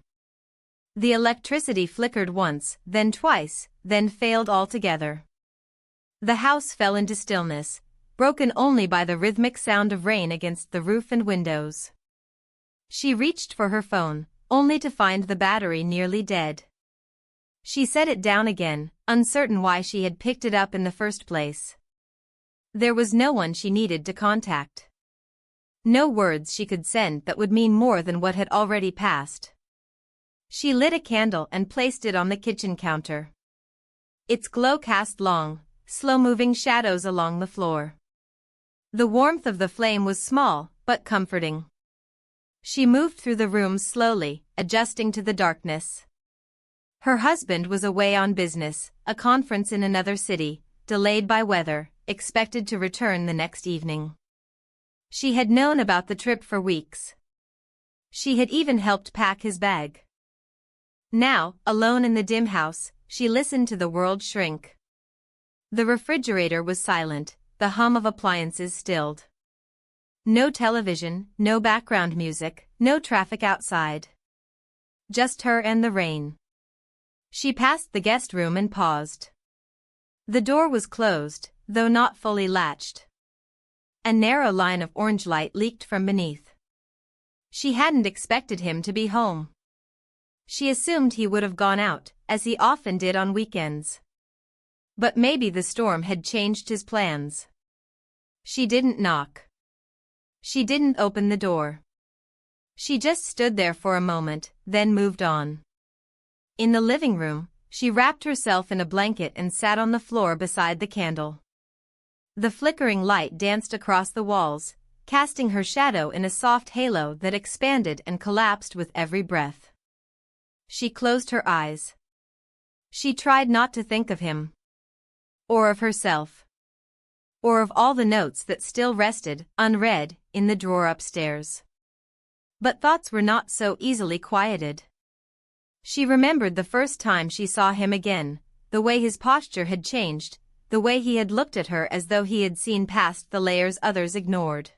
The electricity flickered once, then twice, then failed altogether. The house fell into stillness, broken only by the rhythmic sound of rain against the roof and windows. She reached for her phone, only to find the battery nearly dead. She set it down again, uncertain why she had picked it up in the first place. There was no one she needed to contact. No words she could send that would mean more than what had already passed. She lit a candle and placed it on the kitchen counter. Its glow cast long, slow-moving shadows along the floor. The warmth of the flame was small, but comforting. She moved through the room slowly, adjusting to the darkness. Her husband was away on business, a conference in another city, delayed by weather, expected to return the next evening. She had known about the trip for weeks. She had even helped pack his bag. Now, alone in the dim house, she listened to the world shrink. The refrigerator was silent, the hum of appliances stilled. No television, no background music, no traffic outside. Just her and the rain. She passed the guest room and paused. The door was closed, though not fully latched. A narrow line of orange light leaked from beneath. She hadn't expected him to be home. She assumed he would have gone out, as he often did on weekends. But maybe the storm had changed his plans. She didn't knock. She didn't open the door. She just stood there for a moment, then moved on. In the living room, she wrapped herself in a blanket and sat on the floor beside the candle. The flickering light danced across the walls, casting her shadow in a soft halo that expanded and collapsed with every breath. She closed her eyes. She tried not to think of him. Or of herself. Or of all the notes that still rested, unread, in the drawer upstairs. But thoughts were not so easily quieted. She remembered the first time she saw him again, the way his posture had changed, the way he had looked at her as though he had seen past the layers others ignored.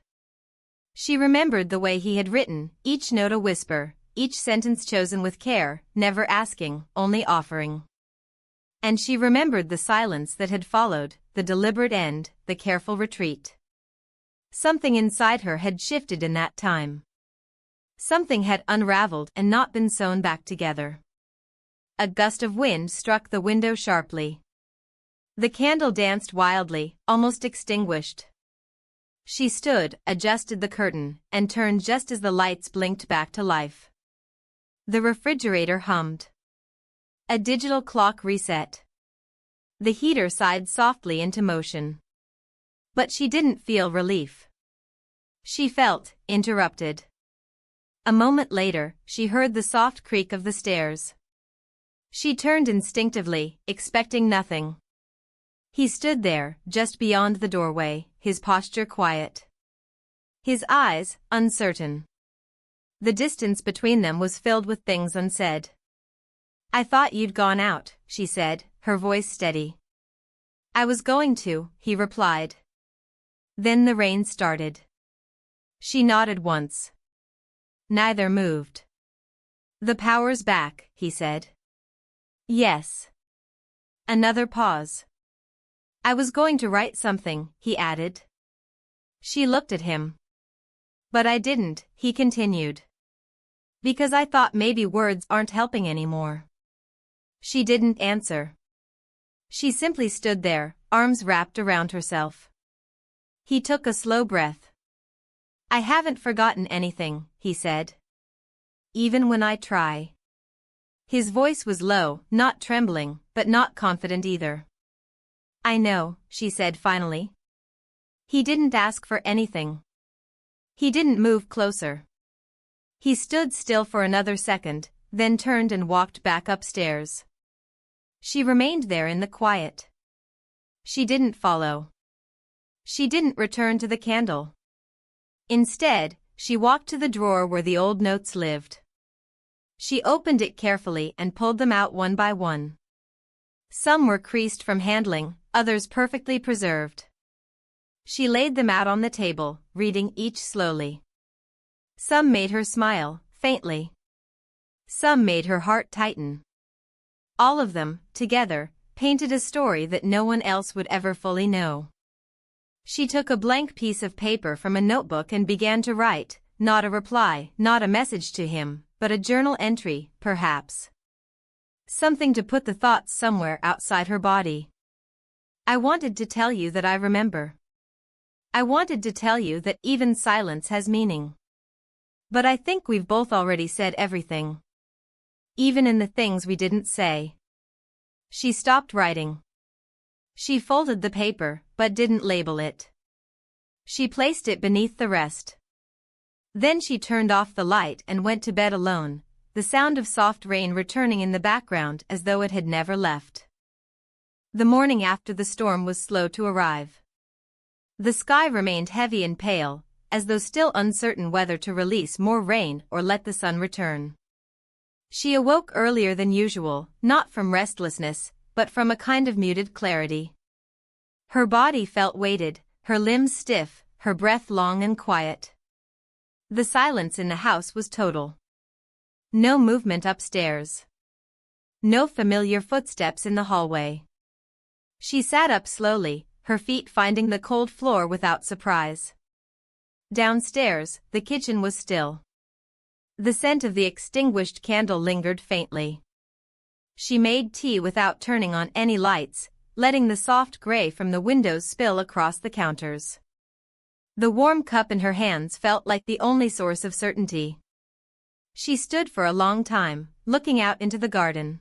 She remembered the way he had written, each note a whisper, each sentence chosen with care, never asking, only offering. And she remembered the silence that had followed, the deliberate end, the careful retreat. Something inside her had shifted in that time. Something had unraveled and not been sewn back together. A gust of wind struck the window sharply. The candle danced wildly, almost extinguished. She stood, adjusted the curtain, and turned just as the lights blinked back to life. The refrigerator hummed. A digital clock reset. The heater sighed softly into motion. But she didn't feel relief. She felt interrupted. A moment later, she heard the soft creak of the stairs. She turned instinctively, expecting nothing. He stood there, just beyond the doorway, his posture quiet. His eyes, uncertain. The distance between them was filled with things unsaid. "I thought you'd gone out," she said, her voice steady. "I was going to," he replied. Then the rain started. She nodded once. Neither moved. "The power's back," he said. "Yes." Another pause. I was going to write something, he added. She looked at him. But I didn't, he continued. Because I thought maybe words aren't helping anymore. She didn't answer. She simply stood there, arms wrapped around herself. He took a slow breath. I haven't forgotten anything, he said. Even when I try. His voice was low, not trembling, but not confident either. I know, she said finally. He didn't ask for anything. He didn't move closer. He stood still for another second, then turned and walked back upstairs. She remained there in the quiet. She didn't follow. She didn't return to the candle. Instead, she walked to the drawer where the old notes lived. She opened it carefully and pulled them out one by one. Some were creased from handling, others perfectly preserved. She laid them out on the table, reading each slowly. Some made her smile, faintly. Some made her heart tighten. All of them, together, painted a story that no one else would ever fully know. She took a blank piece of paper from a notebook and began to write, not a reply, not a message to him, but a journal entry, perhaps. Something to put the thoughts somewhere outside her body. I wanted to tell you that I remember. I wanted to tell you that even silence has meaning. But I think we've both already said everything. Even in the things we didn't say. She stopped writing. She folded the paper, but didn't label it. She placed it beneath the rest. Then she turned off the light and went to bed alone, the sound of soft rain returning in the background as though it had never left. The morning after the storm was slow to arrive. The sky remained heavy and pale, as though still uncertain whether to release more rain or let the sun return. She awoke earlier than usual, not from restlessness, but from a kind of muted clarity. Her body felt weighted, her limbs stiff, her breath long and quiet. The silence in the house was total. No movement upstairs. No familiar footsteps in the hallway. She sat up slowly, her feet finding the cold floor without surprise. Downstairs, the kitchen was still. The scent of the extinguished candle lingered faintly. She made tea without turning on any lights, letting the soft gray from the windows spill across the counters. The warm cup in her hands felt like the only source of certainty. She stood for a long time, looking out into the garden.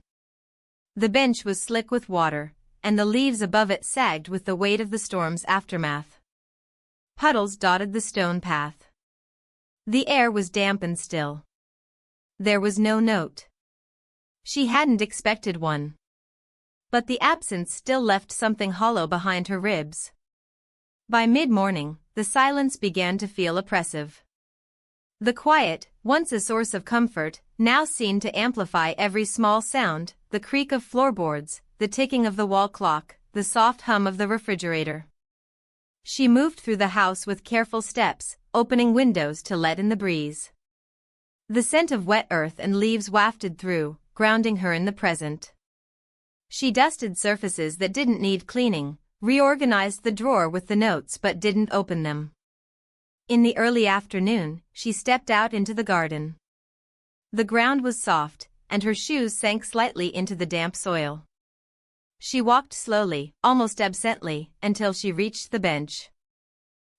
The bench was slick with water, and the leaves above it sagged with the weight of the storm's aftermath. Puddles dotted the stone path. The air was damp and still. There was no note. She hadn't expected one. But the absence still left something hollow behind her ribs. By mid-morning, the silence began to feel oppressive. The quiet, once a source of comfort, now seemed to amplify every small sound, the creak of floorboards, the ticking of the wall clock, the soft hum of the refrigerator. She moved through the house with careful steps, opening windows to let in the breeze. The scent of wet earth and leaves wafted through, grounding her in the present. She dusted surfaces that didn't need cleaning, reorganized the drawer with the notes but didn't open them. In the early afternoon, she stepped out into the garden. The ground was soft, and her shoes sank slightly into the damp soil. She walked slowly, almost absently, until she reached the bench.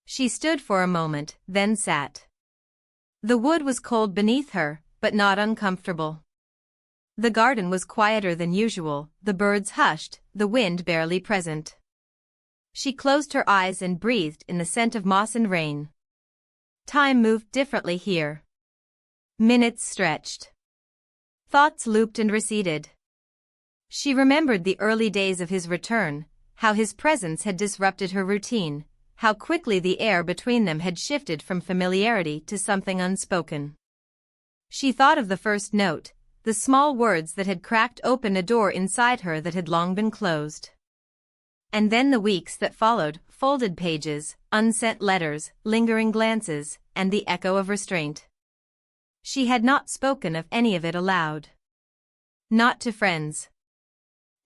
She stood for a moment, then sat. The wood was cold beneath her, but not uncomfortable. The garden was quieter than usual, the birds hushed, the wind barely present. She closed her eyes and breathed in the scent of moss and rain. Time moved differently here. Minutes stretched. Thoughts looped and receded. She remembered the early days of his return, how his presence had disrupted her routine, how quickly the air between them had shifted from familiarity to something unspoken. She thought of the first note, the small words that had cracked open a door inside her that had long been closed. And then the weeks that followed, folded pages, unsent letters, lingering glances, and the echo of restraint. She had not spoken of any of it aloud. Not to friends.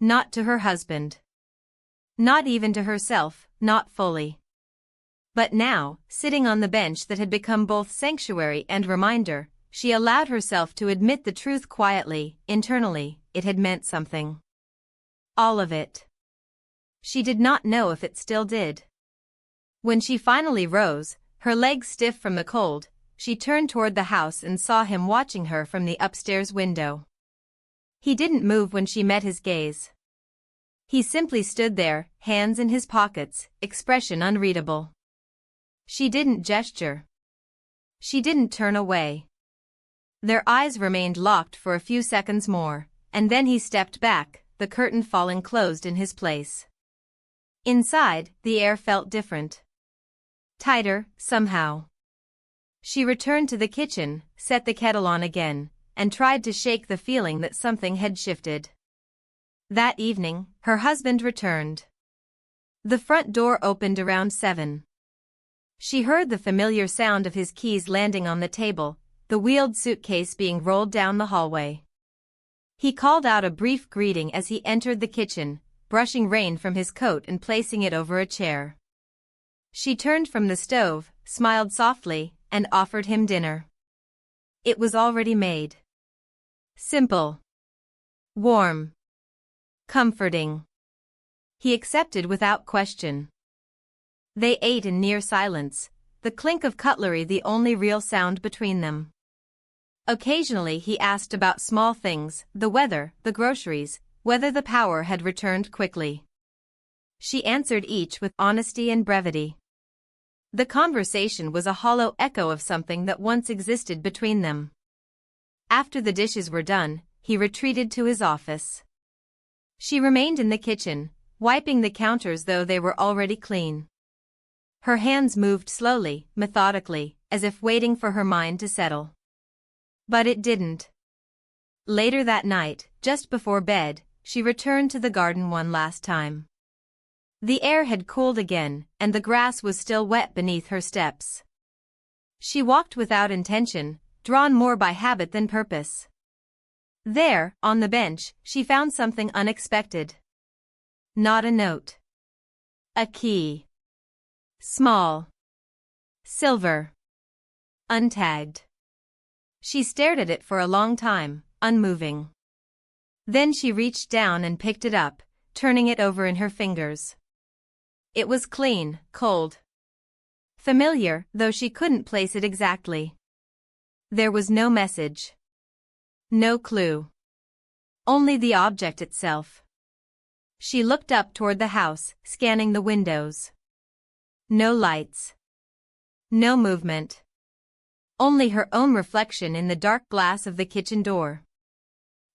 Not to her husband. Not even to herself, not fully. But now, sitting on the bench that had become both sanctuary and reminder, she allowed herself to admit the truth quietly, internally. It had meant something. All of it. She did not know if it still did. When she finally rose, her legs stiff from the cold, she turned toward the house and saw him watching her from the upstairs window. He didn't move when she met his gaze. He simply stood there, hands in his pockets, expression unreadable. She didn't gesture. She didn't turn away. Their eyes remained locked for a few seconds more, and then he stepped back, the curtain falling closed in his place. Inside, the air felt different. Tighter, somehow. She returned to the kitchen, set the kettle on again, and tried to shake the feeling that something had shifted. That evening, her husband returned. The front door opened around 7. She heard the familiar sound of his keys landing on the table, the wheeled suitcase being rolled down the hallway. He called out a brief greeting as he entered the kitchen, brushing rain from his coat and placing it over a chair. She turned from the stove, smiled softly, and offered him dinner. It was already made. Simple. Warm. Comforting. He accepted without question. They ate in near silence, the clink of cutlery the only real sound between them. Occasionally he asked about small things, the weather, the groceries, whether the power had returned quickly. She answered each with honesty and brevity. The conversation was a hollow echo of something that once existed between them. After the dishes were done, he retreated to his office. She remained in the kitchen, wiping the counters though they were already clean. Her hands moved slowly, methodically, as if waiting for her mind to settle. But it didn't. Later that night, just before bed, she returned to the garden one last time. The air had cooled again, and the grass was still wet beneath her steps. She walked without intention, drawn more by habit than purpose. There, on the bench, she found something unexpected. Not a note. A key. Small. Silver. Untagged. She stared at it for a long time, unmoving. Then she reached down and picked it up, turning it over in her fingers. It was clean, cold. Familiar, though she couldn't place it exactly. There was no message. No clue. Only the object itself. She looked up toward the house, scanning the windows. No lights. No movement. Only her own reflection in the dark glass of the kitchen door.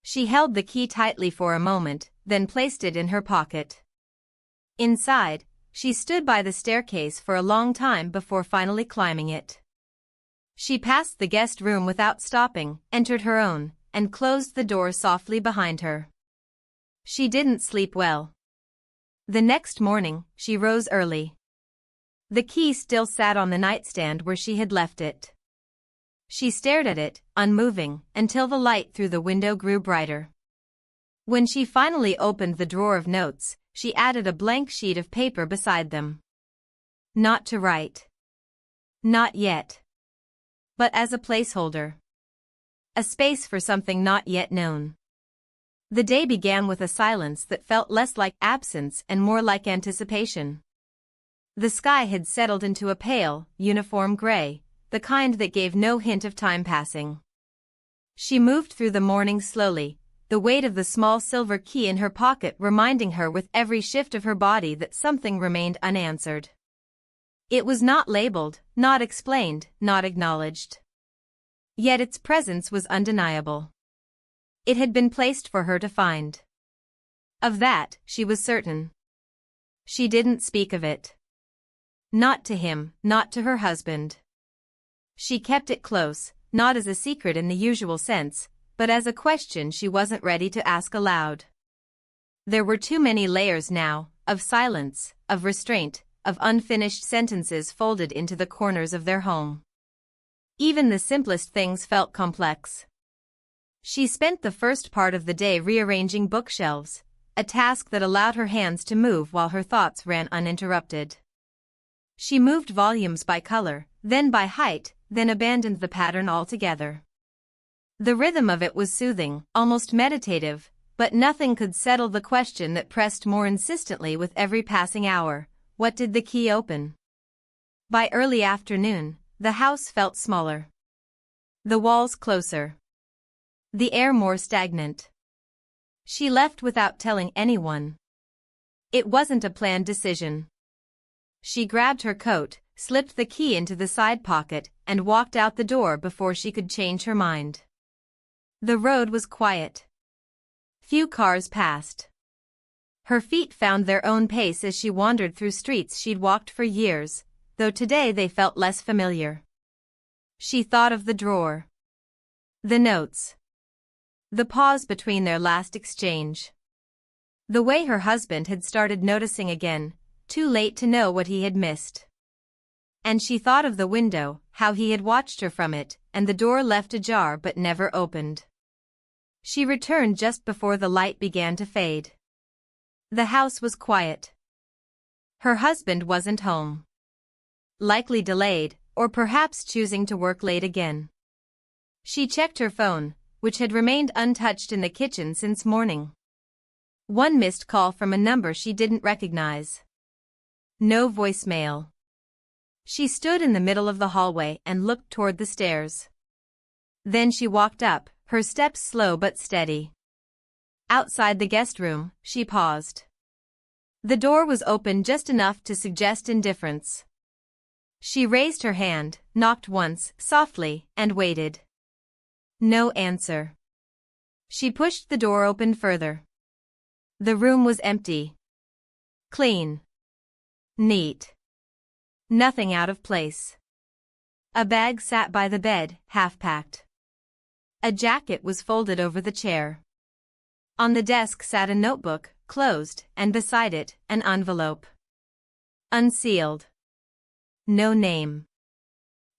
She held the key tightly for a moment, then placed it in her pocket. Inside, she stood by the staircase for a long time before finally climbing it. She passed the guest room without stopping, entered her own, and closed the door softly behind her. She didn't sleep well. The next morning, she rose early. The key still sat on the nightstand where she had left it. She stared at it, unmoving, until the light through the window grew brighter. When she finally opened the drawer of notes, she added a blank sheet of paper beside them. Not to write. Not yet. But as a placeholder. A space for something not yet known. The day began with a silence that felt less like absence and more like anticipation. The sky had settled into a pale, uniform gray, the kind that gave no hint of time passing. She moved through the morning slowly, the weight of the small silver key in her pocket reminding her with every shift of her body that something remained unanswered. It was not labeled, not explained, not acknowledged. Yet its presence was undeniable. It had been placed for her to find. Of that, she was certain. She didn't speak of it. Not to him, not to her husband. She kept it close, not as a secret in the usual sense, but as a question she wasn't ready to ask aloud. There were too many layers now, of silence, of restraint, of unfinished sentences folded into the corners of their home. Even the simplest things felt complex. She spent the first part of the day rearranging bookshelves, a task that allowed her hands to move while her thoughts ran uninterrupted. She moved volumes by color, then by height, then abandoned the pattern altogether. The rhythm of it was soothing, almost meditative, but nothing could settle the question that pressed more insistently with every passing hour: what did the key open? By early afternoon, the house felt smaller. The walls closer. The air more stagnant. She left without telling anyone. It wasn't a planned decision. She grabbed her coat, slipped the key into the side pocket, and walked out the door before she could change her mind. The road was quiet. Few cars passed. Her feet found their own pace as she wandered through streets she'd walked for years, though today they felt less familiar. She thought of the drawer. The notes. The pause between their last exchange. The way her husband had started noticing again, too late to know what he had missed. And she thought of the window, how he had watched her from it, and the door left ajar but never opened. She returned just before the light began to fade. The house was quiet. Her husband wasn't home. Likely delayed, or perhaps choosing to work late again. She checked her phone, which had remained untouched in the kitchen since morning. One missed call from a number she didn't recognize. No voicemail. She stood in the middle of the hallway and looked toward the stairs. Then she walked up, her steps slow but steady. Outside the guest room, she paused. The door was open just enough to suggest indifference. She raised her hand, knocked once, softly, and waited. No answer. She pushed the door open further. The room was empty. Clean. Neat. Nothing out of place. A bag sat by the bed, half-packed. A jacket was folded over the chair. On the desk sat a notebook, closed, and beside it, an envelope. Unsealed. No name.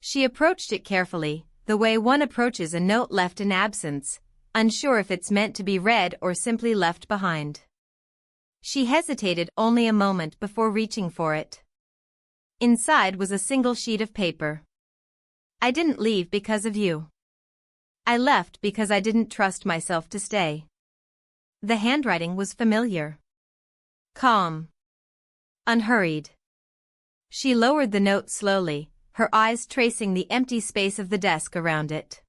She approached it carefully, the way one approaches a note left in absence, unsure if it's meant to be read or simply left behind. She hesitated only a moment before reaching for it. Inside was a single sheet of paper. I didn't leave because of you. I left because I didn't trust myself to stay. The handwriting was familiar. Calm. Unhurried. She lowered the note slowly, her eyes tracing the empty space of the desk around it.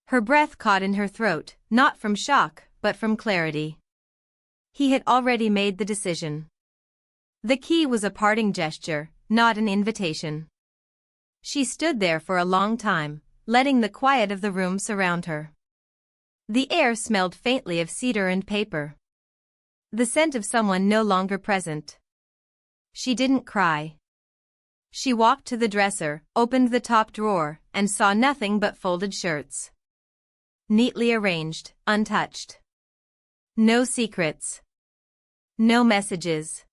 Her breath caught in her throat, not from shock, but from clarity. He had already made the decision. The key was a parting gesture, not an invitation. She stood there for a long time, letting the quiet of the room surround her. The air smelled faintly of cedar and paper. The scent of someone no longer present. She didn't cry. She walked to the dresser, opened the top drawer, and saw nothing but folded shirts. Neatly arranged, untouched. No secrets. No messages.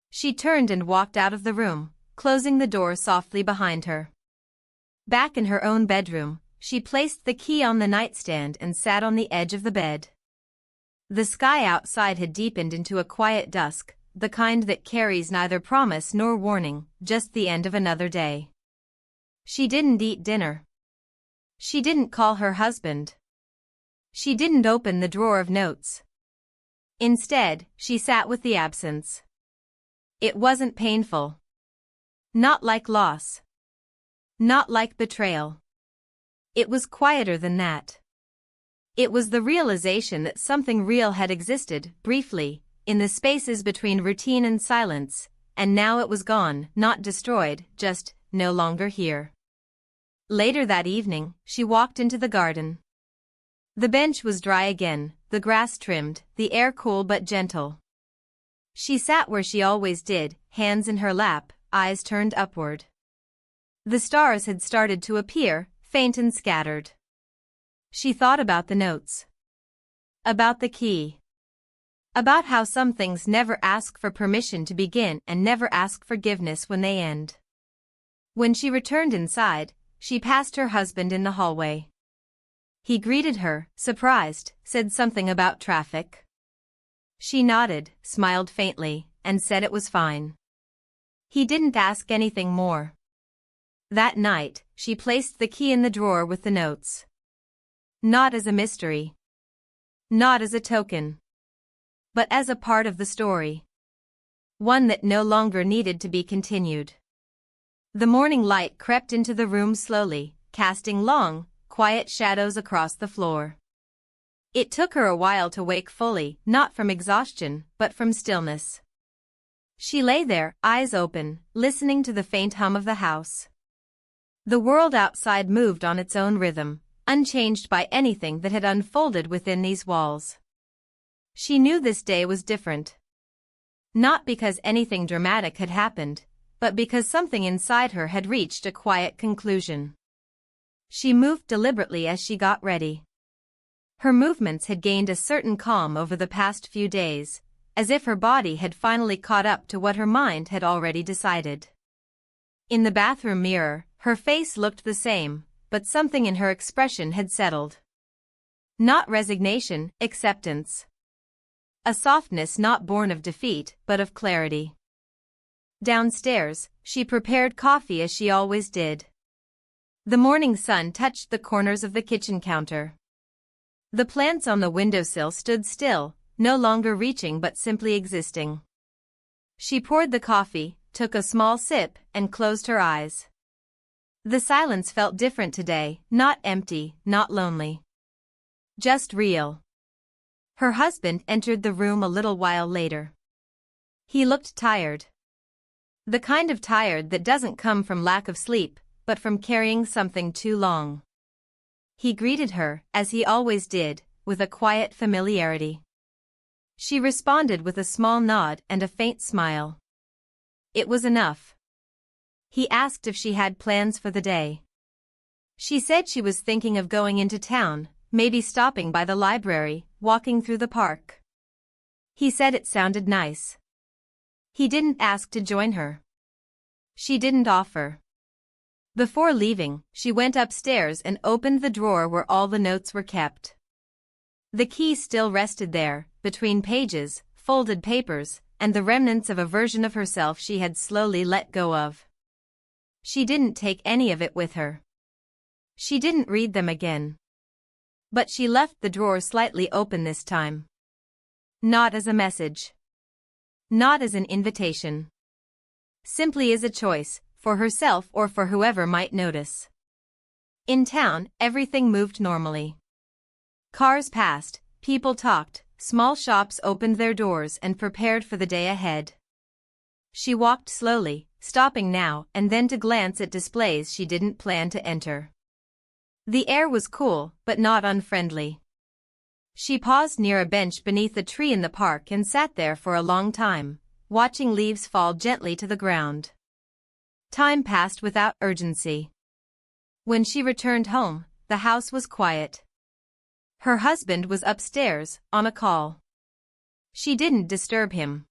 She turned and walked out of the room, closing the door softly behind her. Back in her own bedroom, she placed the key on the nightstand and sat on the edge of the bed. The sky outside had deepened into a quiet dusk, the kind that carries neither promise nor warning, just the end of another day. She didn't eat dinner. She didn't call her husband. She didn't open the drawer of notes. Instead, she sat with the absence. It wasn't painful. Not like loss. Not like betrayal. It was quieter than that. It was the realization that something real had existed, briefly, in the spaces between routine and silence, and now it was gone, not destroyed, just no longer here. Later that evening, she walked into the garden. The bench was dry again, the grass trimmed, the air cool but gentle. She sat where she always did, hands in her lap, eyes turned upward. The stars had started to appear, faint and scattered. She thought about the notes. About the key. About how some things never ask for permission to begin and never ask forgiveness when they end. When she returned inside, she passed her husband in the hallway. He greeted her, surprised, said something about traffic. She nodded, smiled faintly, and said it was fine. He didn't ask anything more. That night, she placed the key in the drawer with the notes. Not as a mystery. Not as a token. But as a part of the story. One that no longer needed to be continued. The morning light crept into the room slowly, casting long, quiet shadows across the floor. It took her a while to wake fully, not from exhaustion, but from stillness. She lay there, eyes open, listening to the faint hum of the house. The world outside moved on its own rhythm, unchanged by anything that had unfolded within these walls. She knew this day was different. Not because anything dramatic had happened, but because something inside her had reached a quiet conclusion. She moved deliberately as she got ready. Her movements had gained a certain calm over the past few days, as if her body had finally caught up to what her mind had already decided. In the bathroom mirror, her face looked the same, but something in her expression had settled. Not resignation, acceptance. A softness not born of defeat, but of clarity. Downstairs, she prepared coffee as she always did. The morning sun touched the corners of the kitchen counter. The plants on the windowsill stood still, no longer reaching but simply existing. She poured the coffee, took a small sip, and closed her eyes. The silence felt different today, not empty, not lonely. Just real. Her husband entered the room a little while later. He looked tired. The kind of tired that doesn't come from lack of sleep, but from carrying something too long. He greeted her, as he always did, with a quiet familiarity. She responded with a small nod and a faint smile. It was enough. He asked if she had plans for the day. She said she was thinking of going into town, maybe stopping by the library, walking through the park. He said it sounded nice. He didn't ask to join her. She didn't offer. Before leaving, she went upstairs and opened the drawer where all the notes were kept. The key still rested there, between pages, folded papers, and the remnants of a version of herself she had slowly let go of. She didn't take any of it with her. She didn't read them again. But she left the drawer slightly open this time. Not as a message. Not as an invitation. Simply as a choice, for herself or for whoever might notice. In town, everything moved normally. Cars passed, people talked, small shops opened their doors and prepared for the day ahead. She walked slowly, stopping now and then to glance at displays she didn't plan to enter. The air was cool, but not unfriendly. She paused near a bench beneath a tree in the park and sat there for a long time, watching leaves fall gently to the ground. Time passed without urgency. When she returned home, the house was quiet. Her husband was upstairs, on a call. She didn't disturb him.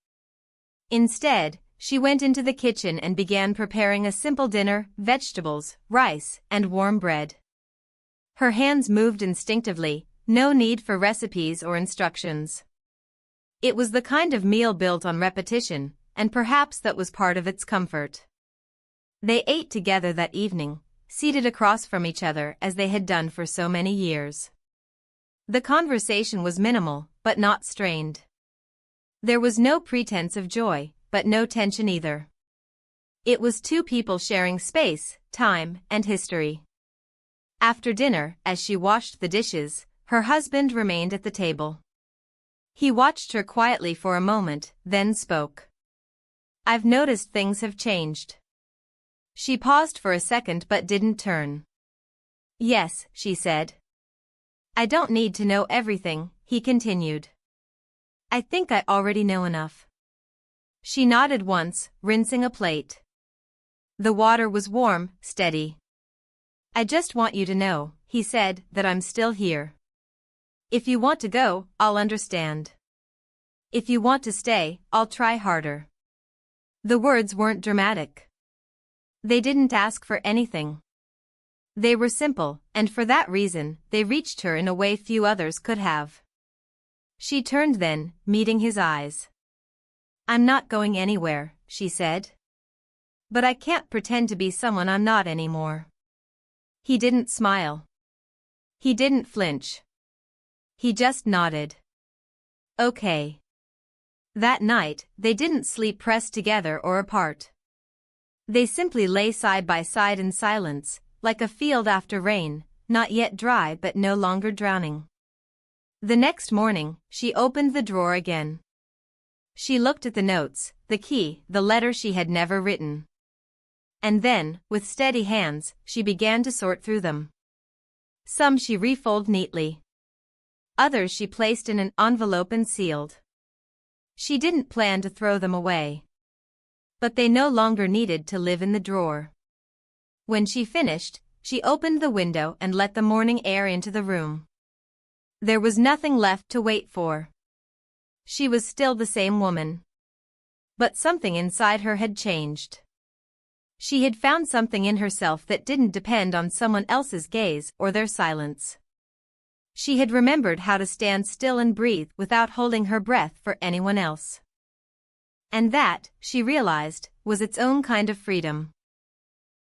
Instead, she went into the kitchen and began preparing a simple dinner, vegetables, rice, and warm bread. Her hands moved instinctively, no need for recipes or instructions. It was the kind of meal built on repetition, and perhaps that was part of its comfort. They ate together that evening, seated across from each other as they had done for so many years. The conversation was minimal, but not strained. There was no pretense of joy, but no tension either. It was two people sharing space, time, and history. After dinner, as she washed the dishes, her husband remained at the table. He watched her quietly for a moment, then spoke. "I've noticed things have changed." She paused for a second but didn't turn. "Yes," she said. "I don't need to know everything," he continued. "I think I already know enough." She nodded once, rinsing a plate. The water was warm, steady. "I just want you to know," he said, "that I'm still here. If you want to go, I'll understand. If you want to stay, I'll try harder." The words weren't dramatic. They didn't ask for anything. They were simple, and for that reason, they reached her in a way few others could have. She turned then, meeting his eyes. "I'm not going anywhere," she said. "But I can't pretend to be someone I'm not anymore." He didn't smile. He didn't flinch. He just nodded. Okay. That night, they didn't sleep pressed together or apart. They simply lay side by side in silence, like a field after rain, not yet dry but no longer drowning. The next morning, she opened the drawer again. She looked at the notes, the key, the letter she had never written. And then, with steady hands, she began to sort through them. Some she refolded neatly. Others she placed in an envelope and sealed. She didn't plan to throw them away. But they no longer needed to live in the drawer. When she finished, she opened the window and let the morning air into the room. There was nothing left to wait for. She was still the same woman. But something inside her had changed. She had found something in herself that didn't depend on someone else's gaze or their silence. She had remembered how to stand still and breathe without holding her breath for anyone else. And that, she realized, was its own kind of freedom.